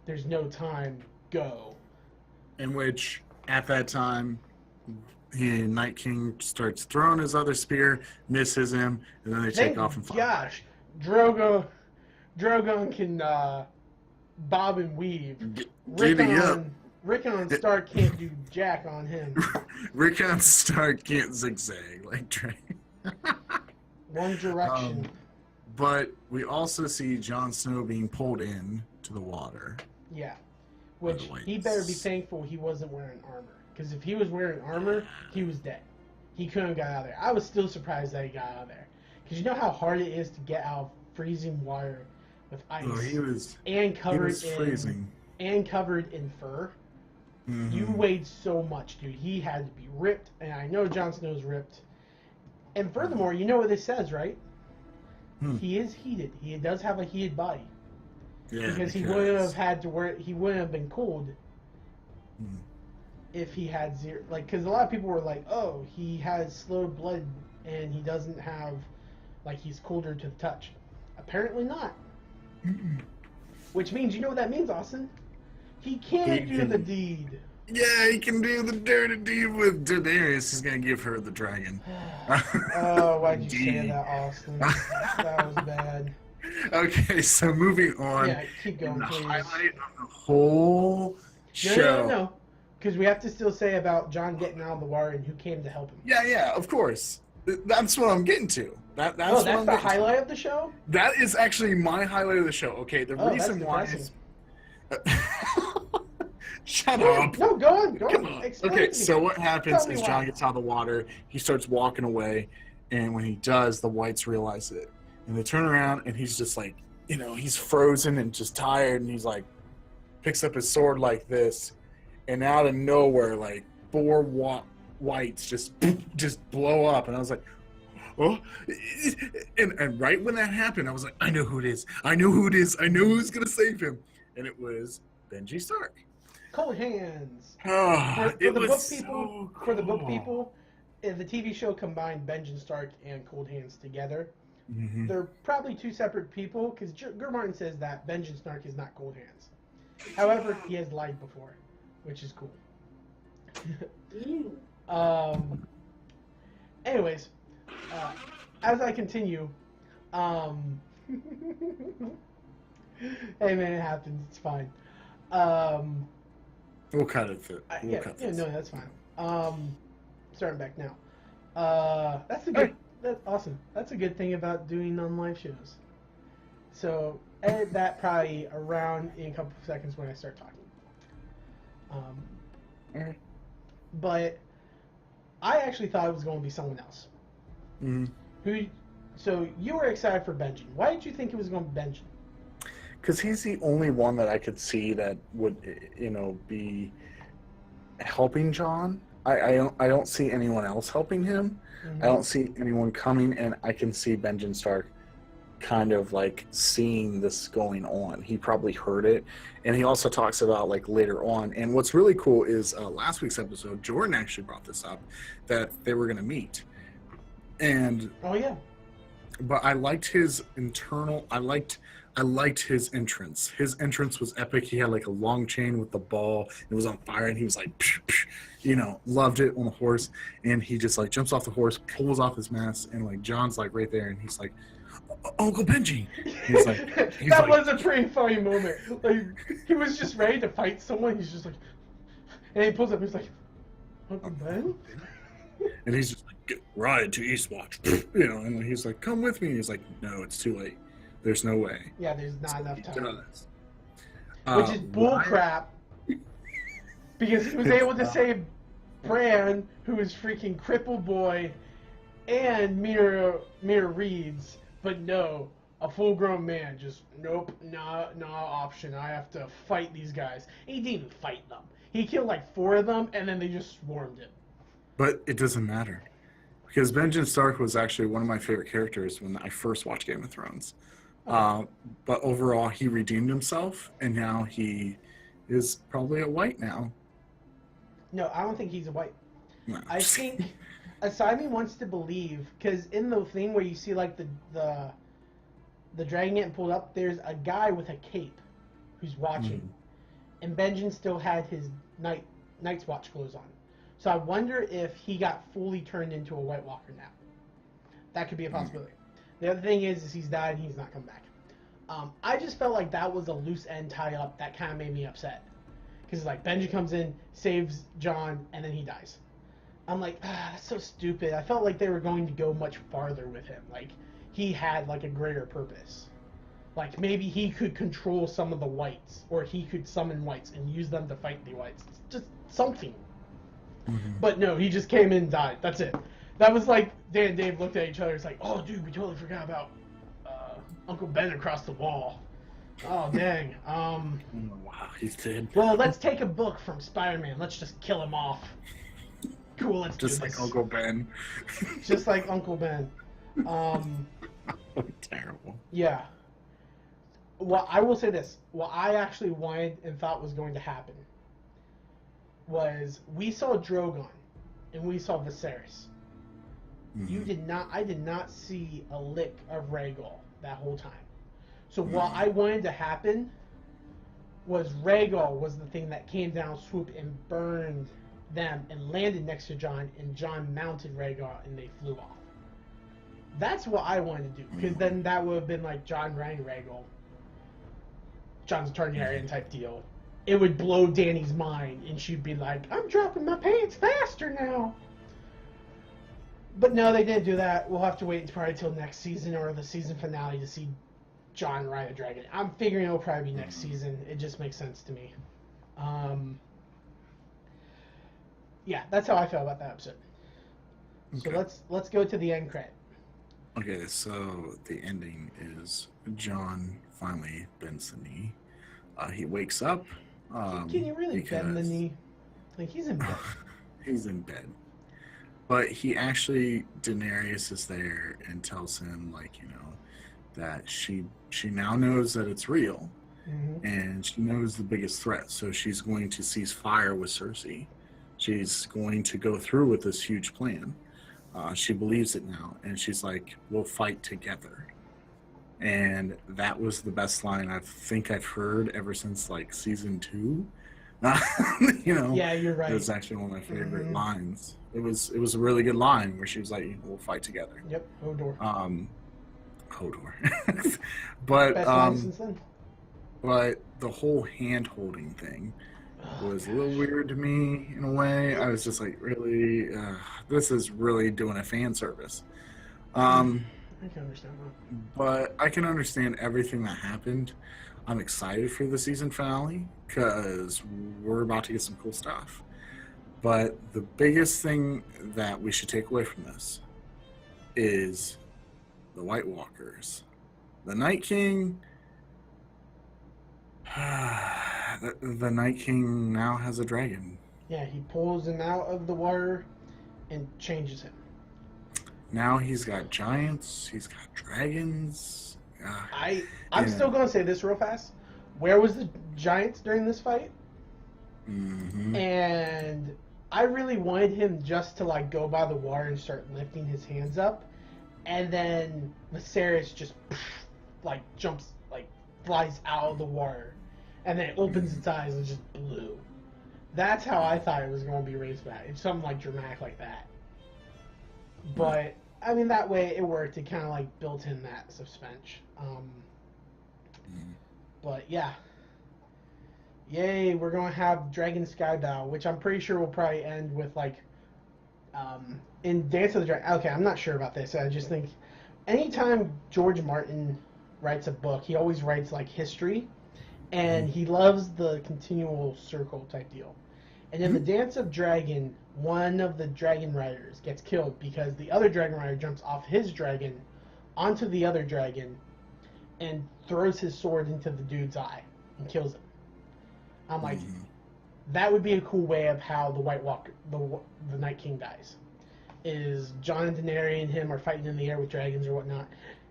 There's no time. Go. In which, at that time, Night King starts throwing his other spear, misses him, and then they take off and fight. Gosh, Drogon can bob and weave. Rickon Stark can't do jack on him. Rickon Stark can't zigzag like Dragon. One direction. But we also see Jon Snow being pulled in to the water. Yeah. Which he better be thankful he wasn't wearing armor. Because if he was wearing armor, he was dead. He couldn't have got out of there. I was still surprised that he got out of there. Because you know how hard it is to get out of freezing water with ice. Oh, he was freezing. And covered in fur. Mm-hmm. You weighed so much, dude. He had to be ripped. And I know Jon Snow's ripped. And furthermore, you know what this says, right? He is heated. He does have a heated body. Yeah, because he wouldn't have had to wear. He wouldn't have been cold if he had zero. Like, because a lot of people were like, "Oh, he has slow blood and he doesn't have, like, he's colder to the touch." Apparently not. Which means, you know what that means, Austin? He can't do the deed. Yeah, he can do the dirty deed with Daenerys. He's gonna give her the dragon. Oh, why'd you say that, Austin? That was bad. Okay, so moving on. Yeah, keep going, please. The highlight of the whole show. No. Because we have to still say about John getting out of the water and who came to help him. Yeah, of course. That's what I'm getting to. That's the highlight of the show? That is actually my highlight of the show. Okay, the reason why is... Shut up. No, go on. Come on. Okay, so what happens is John gets out of the water, he starts walking away, and when he does, the whites realize it. And they turn around, and he's just like, he's frozen and just tired, and he's like, picks up his sword like this, and out of nowhere, like, 4 whites just blow up, and I was like, oh, and right when that happened, I was like, I know who it is. I know who's gonna save him. and it was Benji Stark. Cold Hands. Oh, For it the was book so people, cool. for the book people, if the TV show combined Benjamin Stark and Cold Hands together, Mm-hmm. they're probably two separate people because Ger Martin says that Benjamin Stark is not Cold Hands. However, he has lied before, which is cool. Anyways, as I continue, hey man, it happens. It's fine. We'll cut it. Yeah, this. no, that's fine. Starting back now. That's a good. That's awesome. That's a good thing about doing non-live shows. So edit that probably around in a couple of seconds when I start talking. But I actually thought it was going to be someone else. Mm-hmm. So you were excited for Benjamin. Why did you think it was going to be Benjamin? Because he's the only one that I could see that would, be helping John. I don't see anyone else helping him. Mm-hmm. I don't see anyone coming, and I can see Benjamin Stark kind of like seeing this going on. He probably heard it, and he also talks about like later on. And what's really cool is last week's episode, Jordan actually brought this up that they were going to meet, and but I liked his internal. I liked his entrance. His entrance was epic. He had like a long chain with the ball. It was on fire, and he was like, psh, psh, loved it on the horse. And he just like jumps off the horse, pulls off his mask, and like John's like right there, and he's like, Uncle Benji. He's like, that was a pretty funny moment. Like he was just ready to fight someone. He's just like, and he pulls up. He's like, Uncle Ben. And he's just like, ride to Eastwatch, and he's like, come with me. And he's like, no, it's too late. There's no way. Yeah, there's not enough time. Which is bullcrap. Because he was able to save Bran, who is freaking Cripple Boy, and Mira Reeds, but no, a full-grown man just nope, nah option. I have to fight these guys. He didn't even fight them. He killed like 4 of them, and then they just swarmed him. But it doesn't matter, because Benjamin Stark was actually one of my favorite characters when I first watched Game of Thrones. But overall, he redeemed himself, and now he is probably a white now. No, I don't think he's a white. No, I think Simon wants to believe, because in the thing where you see like the dragon getting pulled up, there's a guy with a cape who's watching, and Benjamin still had his Night's Watch clothes on. So I wonder if he got fully turned into a White Walker now. That could be a possibility. The other thing is he's died and he's not coming back. I just felt like that was a loose end tie up that kind of made me upset. Because like Benji comes in, saves John, and then he dies. I'm like, that's so stupid. I felt like they were going to go much farther with him. Like he had like a greater purpose. Like maybe he could control some of the whites, or he could summon whites and use them to fight the whites. Just something. But no, he just came in and died. That's it. That was like Dan and Dave looked at each other. It's like, oh, dude, we totally forgot about Uncle Ben across the wall. Oh, dang. Wow, he's dead. Well, let's take a book from Spider-Man. Let's just kill him off. Cool, let's do this. Just like Uncle Ben. Just like Uncle Ben. Terrible. Yeah. Well, I will say this. What I actually wanted and thought was going to happen was we saw Drogon and we saw Viserys. I did not see a lick of Rhaegal that whole time. So what I wanted to happen was Rhaegal was the thing that came down, swooped, and burned them and landed next to Jon, and Jon mounted Rhaegal and they flew off. That's what I wanted to do, because then that would have been like Jon riding Rhaegal. Jon's a Targaryen type deal. It would blow Dany's mind, and she'd be like, I'm dropping my pants faster now. But no, they didn't do that. We'll have to wait probably till next season or the season finale to see Jon ride a dragon. I'm figuring it'll probably be next season. It just makes sense to me. Yeah, that's how I felt about that episode. Okay. So let's go to the end credit. Okay, so the ending is Jon finally bends the knee. He wakes up. Can he really bend the knee? Like, he's in bed. He's in bed. But he actually, Daenerys is there and tells him, like, that she now knows that it's real. and she knows the biggest threat, so she's going to cease fire with Cersei. She's going to go through with this huge plan. She believes it now, and she's like, "We'll fight together." And that was the best line I think I've heard ever since like season 2. Yeah, you're right. It was actually one of my favorite lines. It was a really good line where she was like, "We'll fight together." Yep, Hodor. Hodor. But Best line since then. but the whole hand holding thing was a little weird to me in a way. I was just like, really, this is really doing a fan service. I can understand that. But I can understand everything that happened. I'm excited for the season finale because we're about to get some cool stuff. But the biggest thing that we should take away from this is the White Walkers. The Night King. The Night King now has a dragon. Yeah, he pulls him out of the water and changes him. Now he's got giants. He's got dragons. I'm still going to say this real fast. Where was the giants during this fight? And I really wanted him just to like go by the water and start lifting his hands up, and then Viserys just like jumps, like flies out of the water, and then it opens its eyes and just blue. That's how I thought it was going to be raised back. It's something like dramatic like that. But I mean, that way it worked. It kind of like built in that suspense. But yeah, yay! We're gonna have Dragon Sky Battle, which I'm pretty sure will probably end with like in Dance of the Dragon. Okay, I'm not sure about this. I just think anytime George Martin writes a book, he always writes like history, and he loves the continual circle type deal. And in the Dance of Dragon, one of the dragon riders gets killed because the other dragon rider jumps off his dragon onto the other dragon and throws his sword into the dude's eye and kills him. I'm like, that would be a cool way of how the White Walker, the Night King dies. Is Jon and Daenerys and him are fighting in the air with dragons or whatnot,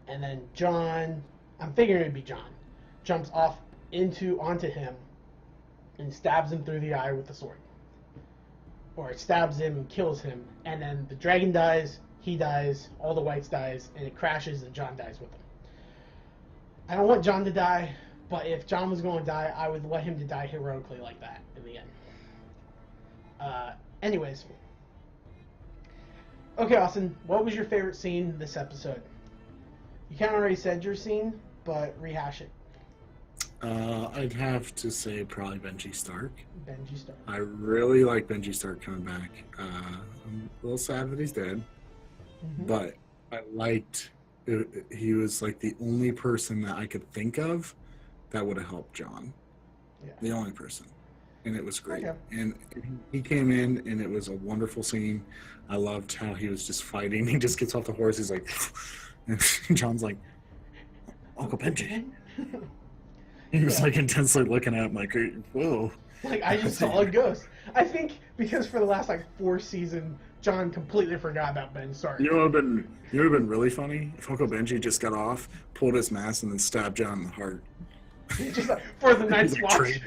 and then Jon, I'm figuring it'd be Jon, jumps off onto him and stabs him through the eye with the sword. Or it stabs him and kills him, and then the dragon dies, he dies, all the whites dies, and it crashes and Jon dies with him. I don't want Jon to die, but if Jon was going to die, I would let him to die heroically like that in the end. Anyways. Okay, Austin, what was your favorite scene this episode? You kind of already said your scene, but rehash it. I'd have to say probably Benji Stark. Benji Stark. I really like Benji Stark coming back. I'm a little sad that he's dead, but I liked he was like the only person that I could think of that would have helped Jon. Yeah. The only person. And it was great. Okay. And he came in, and it was a wonderful scene. I loved how he was just fighting. He just gets off the horse. He's like, and Jon's like, Uncle Benji. He was like intensely looking at him like, whoa. Like, I just saw a ghost. I think because for the last like 4 seasons, Jon completely forgot about Ben Stark. You know what would have been really funny? If Uncle Benji just got off, pulled his mask, and then stabbed Jon in the heart. Just like, for the Night's Watch.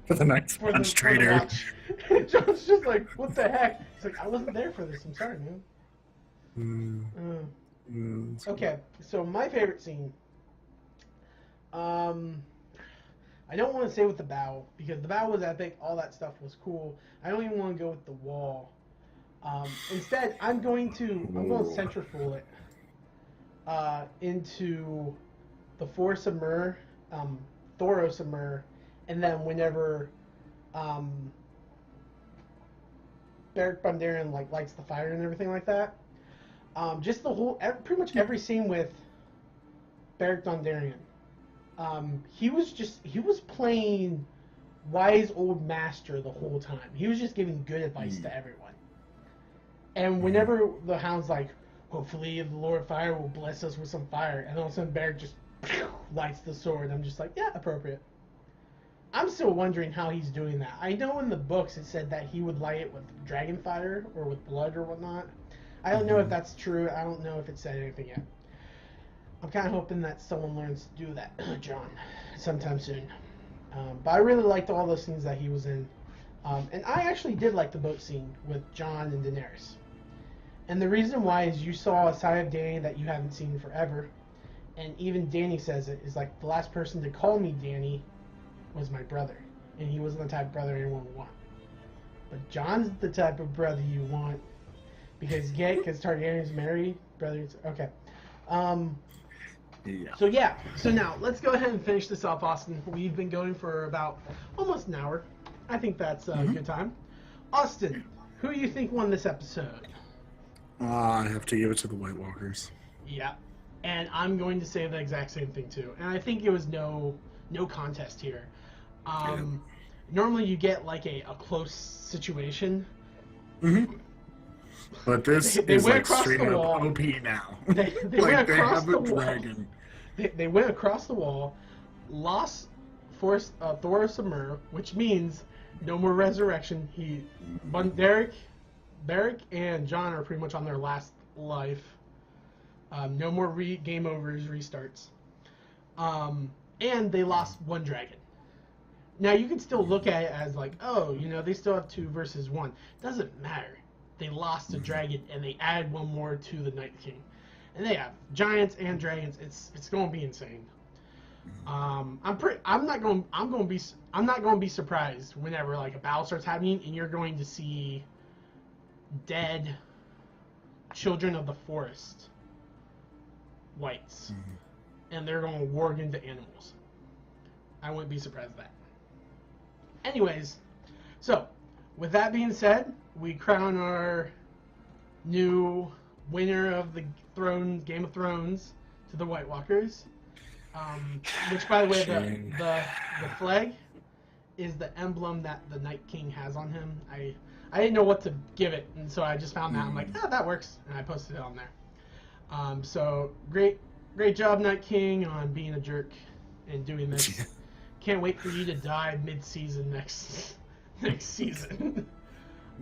For the Night's Watch traitor. Jon's just like, what the heck? He's like, I wasn't there for this. I'm sorry, man. Okay, so my favorite scene. I don't want to say with the bow, because the bow was epic, all that stuff was cool. I don't even want to go with the wall. Instead, I'm going to centrifugal it into the Force of Myr, Thoros of Myr, and then whenever Beric Dondarrion like lights the fire and everything like that. Just the whole, pretty much every scene with Beric Dondarrion. He was playing wise old master the whole time. He was just giving good advice to everyone. And whenever the Hound's like, hopefully the Lord of Fire will bless us with some fire, and all of a sudden Beric just lights the sword, I'm just like, yeah, appropriate. I'm still wondering how he's doing that. I know in the books it said that he would light it with dragon fire or with blood or whatnot. I don't know if that's true. I don't know if it said anything yet. I'm kind of hoping that someone learns to do that, John, sometime soon. But I really liked all those scenes that he was in. And I actually did like the boat scene with John and Daenerys. And the reason why is you saw a side of Dany that you haven't seen forever. And even Dany says it, is like, the last person to call me Dany was my brother. And he wasn't the type of brother anyone would want. But John's the type of brother you want. Because Targaryen's married brothers. Okay. Yeah. So yeah. So now, let's go ahead and finish this off, Austin. We've been going for about almost an hour. I think that's a good time. Austin, who do you think won this episode? I have to give it to the White Walkers. Yeah. And I'm going to say the exact same thing too. And I think it was no contest here. Normally you get like a close situation. Mm-hmm. But this is like straight up OP now. They like went across have the a wall. dragon. They went across the wall, lost Thoros of Myr, which means no more resurrection. Beric and Jon are pretty much on their last life. No more game overs, restarts. And they lost one dragon. Now, you can still look at it as like, oh, they still have 2 versus 1. Doesn't matter. They lost a dragon, and they added one more to the Night King. And they have giants and dragons. It's going to be insane. I'm not going to be surprised whenever like a battle starts happening and you're going to see dead children of the forest whites, and they're going to warg into animals. I wouldn't be surprised at that. Anyways, so with that being said, we crown our new winner of the Game of Thrones to the White Walkers. Which, by the way, the flag is the emblem that the Night King has on him. I didn't know what to give it, and so I just found that. I'm like, that works, and I posted it on there. So great job, Night King, on being a jerk and doing this. Can't wait for you to die mid-season next season.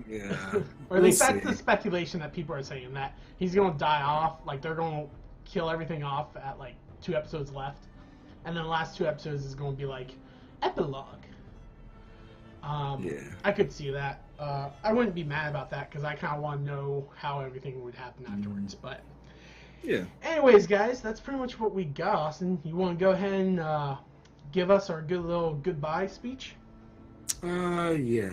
Yeah. Or at least that's the speculation that people are saying, that he's gonna die off. Like they're gonna kill everything off at like 2 episodes left, and then the last 2 episodes is going to be like epilogue. I could see that. I wouldn't be mad about that because I kind of want to know how everything would happen afterwards. But yeah. Anyways, guys, that's pretty much what we got. Austin, you want to go ahead and give us our good little goodbye speech? Yeah.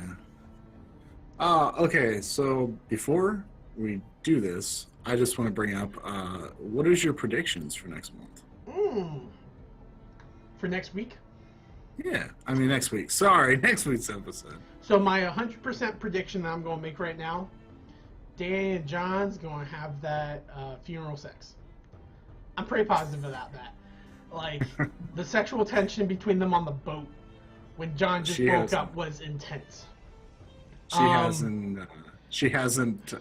Okay, so before we do this, I just want to bring up, what is your predictions for next month? For next week? Yeah, I mean next week. Sorry, next week's episode. So my 100% prediction that I'm going to make right now, Danny and John's going to have that funeral sex. I'm pretty positive about that. Like, the sexual tension between them on the boat when John just woke up was intense. She hasn't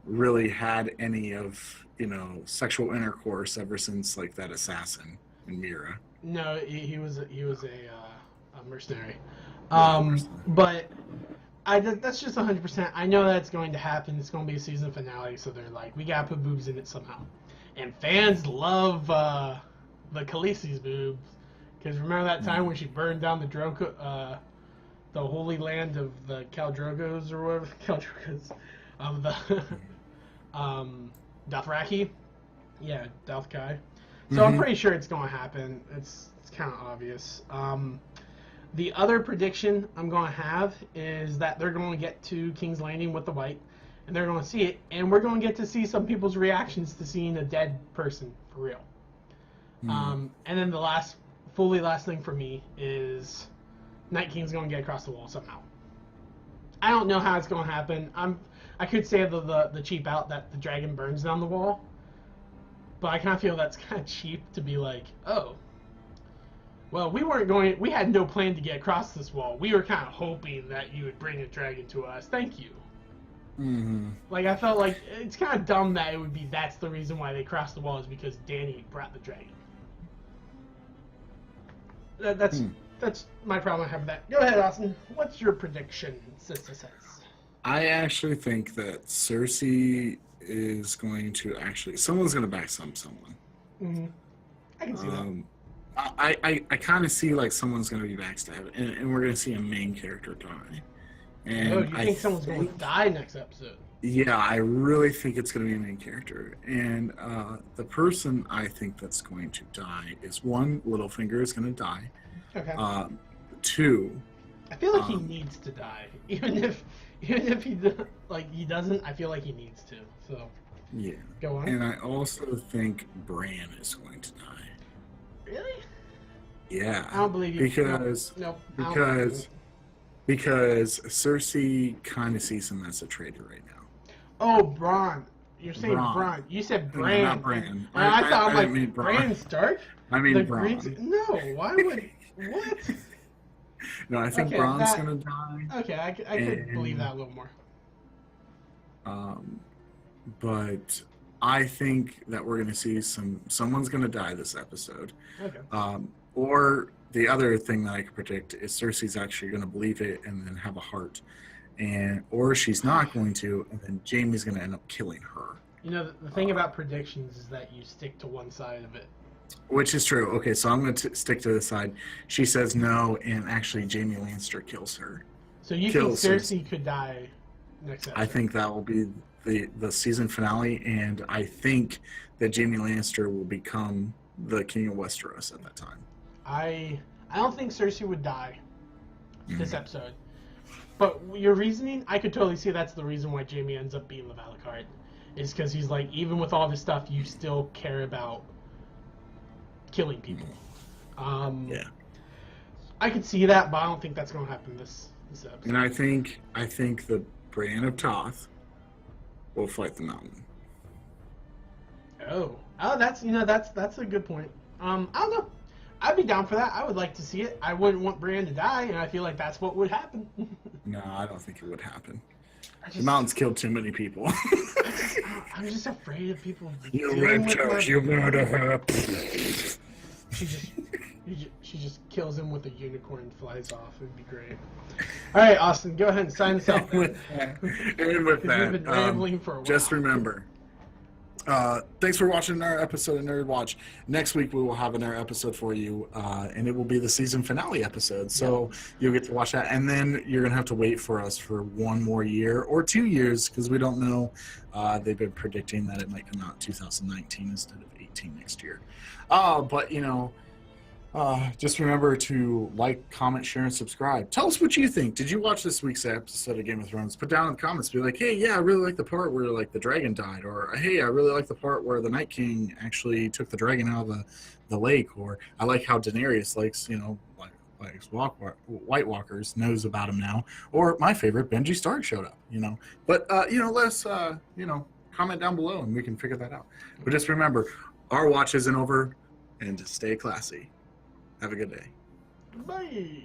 really had any of, sexual intercourse ever since like that assassin in Mira. No, he was a mercenary. But that's just 100%. I know that's going to happen. It's going to be a season finale, so they're like, we gotta put boobs in it somehow. And fans love the Khaleesi's boobs, because remember that time when she burned down the holy land of the Khal Drogos or whatever, Dothraki? Yeah, Dothkai. So I'm pretty sure it's going to happen. It's kind of obvious. The other prediction I'm going to have is that they're going to get to King's Landing with the White, and they're going to see it, and we're going to get to see some people's reactions to seeing a dead person for real. And then the last thing for me is Night King's going to get across the wall somehow. I don't know how it's going to happen. I could say the cheap out that the dragon burns down the wall, but I kind of feel that's kind of cheap to be like, oh, well, we had no plan to get across this wall. We were kind of hoping that you would bring a dragon to us. Thank you. Like, I felt like it's kind of dumb that it would be that's the reason why they crossed the wall is because Danny brought the dragon. That's my problem I have with that. Go ahead, Austin. What's your prediction, Sister Says? I actually think that Cersei is going to someone's going to back someone. Mm-hmm. I can see that. I kind of see like someone's going to be backstabbed, and we're going to see a main character die. And Oh, you think someone's going to die next episode? Yeah, I really think it's going to be a main character. And the person I think that's going to die is, one, Littlefinger is going to die. Okay. Two, I feel like he needs to die, even if he doesn't. I feel like he needs to. So yeah. Go on. And I also think Bran is going to die. Really? Yeah. I don't believe you. Because Nope. because Cersei kind of sees him as a traitor right now. Oh, Bran. You're saying Bran. You said Bran. No, not Bran. I thought I I'm like Bran Stark. I mean Bran. Bran. No, why would what? No, I think Bran's gonna die. Okay, I could believe that a little more. But I think that we're gonna see someone's gonna die this episode. Okay. Or the other thing that I could predict is Cersei's actually gonna believe it and then have a heart, or she's not going to, and then Jaime's gonna end up killing her. You know, the thing about predictions is that you stick to one side of it. Which is true. Okay, so I'm going to stick to the side. She says no, and actually Jaime Lannister kills her. So you think Cersei could die next episode? I think that will be the season finale, and I think that Jaime Lannister will become the king of Westeros at that time. I don't think Cersei would die this episode. But your reasoning, I could totally see that's the reason why Jaime ends up being the Valakard. Is because he's like, even with all this stuff, you still care about killing people. Yeah. I could see that, but I don't think that's going to happen this episode. And I think the Bran of Toth will fight the Mountain. Oh, that's a good point. I don't know. I'd be down for that. I would like to see it. I wouldn't want Bran to die, and I feel like that's what would happen. No, I don't think it would happen. The Mountain's killed too many people. I'm just afraid of people. You raped her. You murdered her. She just kills him with a unicorn and flies off. It'd be great. All right, Austin, go ahead and sign us out. And with that, we've been rambling for a while. Just remember, thanks for watching our episode of Nerd Watch. Next week we will have another episode for you, and it will be the season finale episode. So you'll get to watch that, and then you're gonna have to wait for us for 1 more year or 2 years because we don't know. They've been predicting that it might come out 2019 instead of 18 next year. But just remember to like, comment, share, and subscribe. Tell us what you think. Did you watch this week's episode of Game of Thrones? Put down in the comments. Be like, hey, yeah, I really like the part where like the dragon died, or hey, I really like the part where the Night King actually took the dragon out of the lake, or I like how Daenerys likes White Walkers, knows about him now, or my favorite, Benji Stark showed up. But let us comment down below and we can figure that out. But just remember, our watch isn't over, and stay classy. Have a good day. Bye.